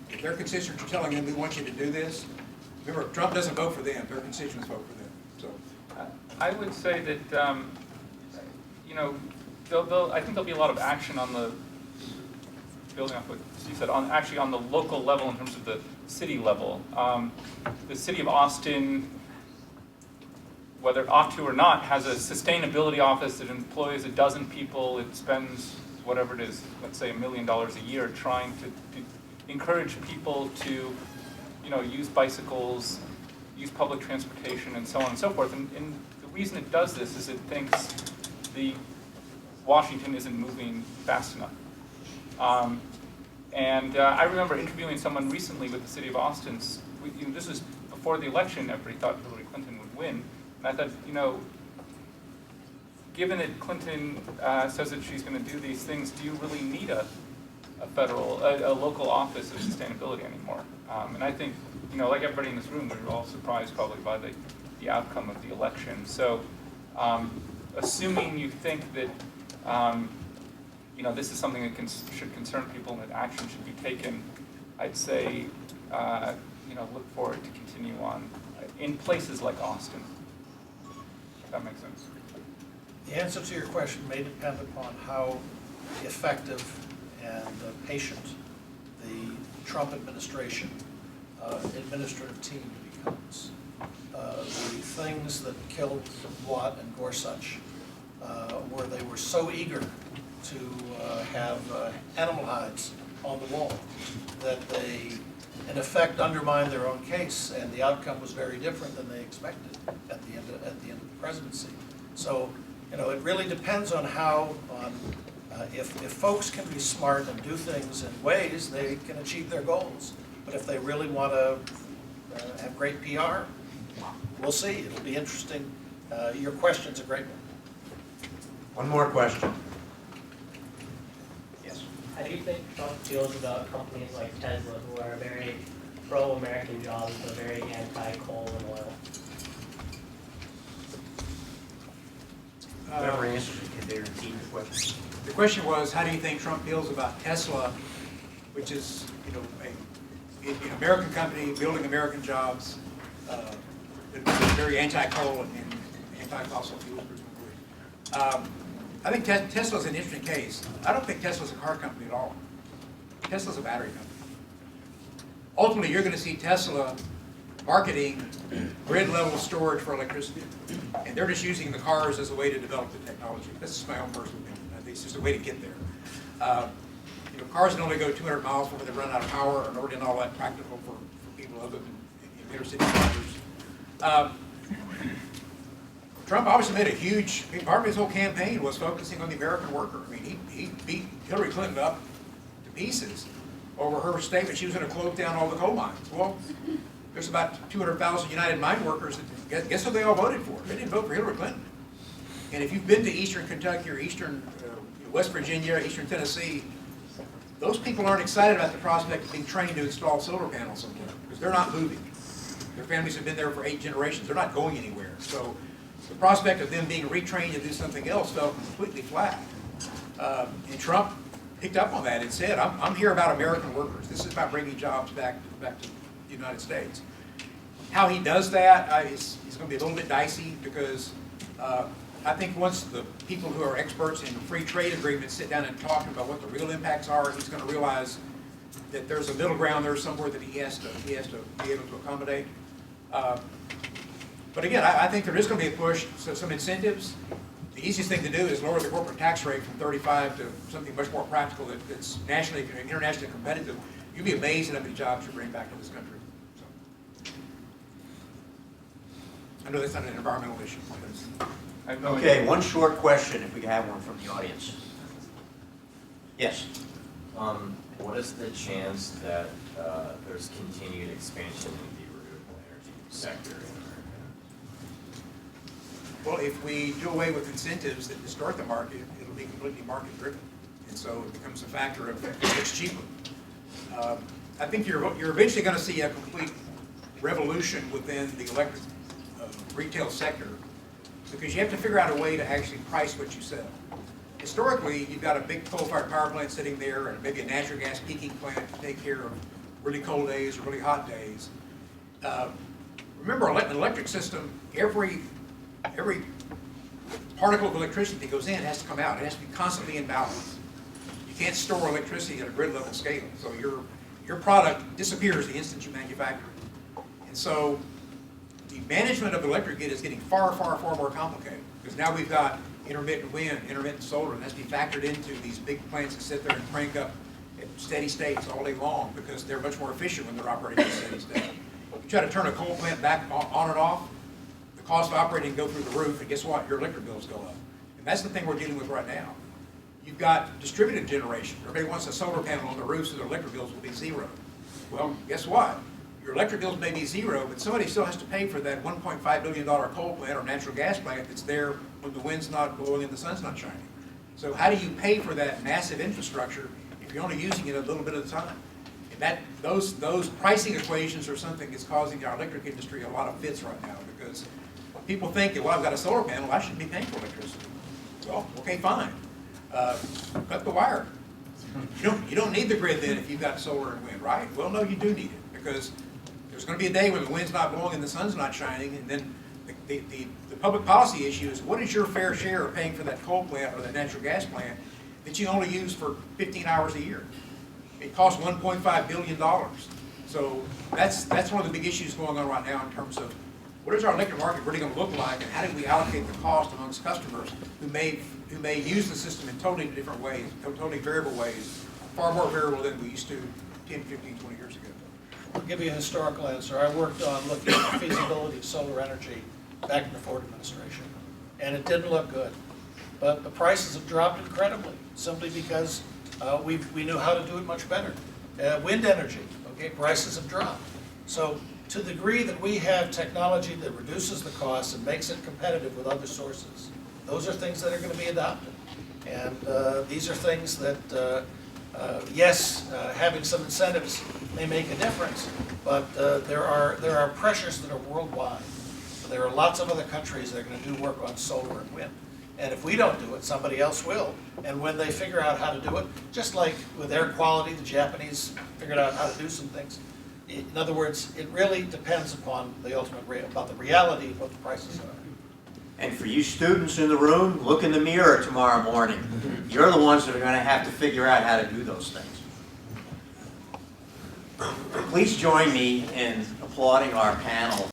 If their constituents are telling them, we want you to do this, remember, Trump doesn't vote for them, their constituents vote for them. So, I would say that, I think there'll be a lot of action on the building off what you said, actually on the local level in terms of the city level. The city of Austin, whether it ought to or not, has a sustainability office that employs 12 people. It spends whatever it is, let's say $1 million a year, trying to encourage people to, use bicycles, use public transportation, and so on and so forth. And the reason it does this is it thinks Washington isn't moving fast enough. I remember interviewing someone recently with the city of Austin. This was before the election. Everybody thought Hillary Clinton would win. And I thought, given that Clinton says that she's going to do these things, do you really need a local office of sustainability anymore? And I think, like everybody in this room, we're all surprised probably by the outcome of the election. So, assuming you think that, this is something that should concern people and that action should be taken, I'd say, look for it to continue on in places like Austin. If that makes sense. The answer to your question may depend upon how effective and patient the Trump administration administrative team becomes. The things that killed Watt and Gorsuch were they were so eager to have animal hides on the wall that they, in effect, undermined their own case, and the outcome was very different than they expected at the end of the presidency. So, it really depends on how, if folks can be smart and do things in ways, they can achieve their goals. But if they really want to have great PR, we'll see. It'll be interesting. Your question's a great one. One more question. Yes. How do you think Trump feels about companies like Tesla, who are very pro-American jobs, but very anti-coal and oil? Whoever answers it, can they repeat the question? The question was, how do you think Trump feels about Tesla, which is, an American company building American jobs, very anti-coal and anti-fossil fuels. I think Tesla's an interesting case. I don't think Tesla's a car company at all. Tesla's a battery company. Ultimately, you're going to see Tesla marketing grid-level storage for electricity, and they're just using the cars as a way to develop the technology. This is my own personal opinion. I think it's just a way to get there. Cars can only go 200 miles before they run out of power, and already not all that practical for people other than inner city drivers. Trump obviously made a huge, part of his whole campaign was focusing on the American worker. I mean, he beat Hillary Clinton up to pieces over her statement she was going to close down all the coal mines. Well, there's about 200,000 United Mine Workers. Guess what they all voted for? They didn't vote for Hillary Clinton. And if you've been to Eastern Kentucky or Eastern West Virginia, Eastern Tennessee, those people aren't excited about the prospect of being trained to install solar panels somewhere because they're not moving. Their families have been there for 8 generations. They're not going anywhere. So the prospect of them being retrained to do something else fell completely flat. And Trump picked up on that and said, I'm here about American workers. This is about bringing jobs back to the United States. How he does that is going to be a little bit dicey because I think once the people who are experts in free trade agreements sit down and talk about what the real impacts are, he's going to realize that there's a middle ground there somewhere that he has to be able to accommodate. But again, I think there is going to be a push, so some incentives. The easiest thing to do is lower the corporate tax rate from 35 to something much more practical that's nationally and internationally competitive. You'd be amazed at how many jobs you bring back to this country. So. I know that's not an environmental issue. Okay, one short question, if we could have one from the audience. Yes. What is the chance that there's continued expansion in the renewable energy sector in America? Well, if we do away with incentives that distort the market, it'll be completely market-driven. And so it becomes a factor of it's cheaper. I think you're eventually going to see a complete revolution within the electric retail sector because you have to figure out a way to actually price what you sell. Historically, you've got a big coal-fired power plant sitting there and maybe a natural gas peaking plant to take care of really cold days or really hot days. Remember, an electric system, every particle of electricity that goes in has to come out. It has to be constantly in balance. You can't store electricity at a grid level scale. So your product disappears the instant you manufacture it. And so the management of the electric grid is getting far, far, far more complicated. Because now we've got intermittent wind, intermittent solar, and that's being factored into these big plants that sit there and crank up at steady states all day long because they're much more efficient when they're operating at steady state. You try to turn a coal plant back on and off, the cost of operating go through the roof, and guess what? Your electric bills go up. And that's the thing we're dealing with right now. You've got distributed generation. Everybody wants a solar panel on the roof so their electric bills will be zero. Well, guess what? Your electric bills may be zero, but somebody still has to pay for that $1.5 billion coal plant or natural gas plant that's there when the wind's not blowing and the sun's not shining. So how do you pay for that massive infrastructure if you're only using it a little bit at a time? And those pricing equations are something that's causing our electric industry a lot of fits right now, because people think that, well, I've got a solar panel, I shouldn't be paying for electricity. Well, okay, fine. Cut the wire. You don't need the grid then if you've got solar and wind, right? Well, no, you do need it, because there's going to be a day when the wind's not blowing and the sun's not shining, and then the public policy issue is, what is your fair share of paying for that coal plant or that natural gas plant that you only use for 15 hours a year? It costs $1.5 billion. So that's one of the big issues going on right now in terms of what is our electric market really going to look like, and how do we allocate the cost amongst customers who may use the system in totally different ways, totally variable ways, far more variable than we used to 10, 15, 20 years ago. I'll give you a historical answer. I worked on looking at the feasibility of solar energy back in the Ford administration, and it didn't look good. But the prices have dropped incredibly, simply because we knew how to do it much better. Wind energy, okay, prices have dropped. So to the degree that we have technology that reduces the cost and makes it competitive with other sources, those are things that are going to be adopted. And these are things that, yes, having some incentives may make a difference, but there are pressures that are worldwide. There are lots of other countries that are going to do work on solar and wind. And if we don't do it, somebody else will. And when they figure out how to do it, just like with air quality, the Japanese figured out how to do some things. In other words, it really depends upon the ultimate about the reality of what the prices are. And for you students in the room, look in the mirror tomorrow morning. You're the ones that are going to have to figure out how to do those things. Please join me in applauding our panel.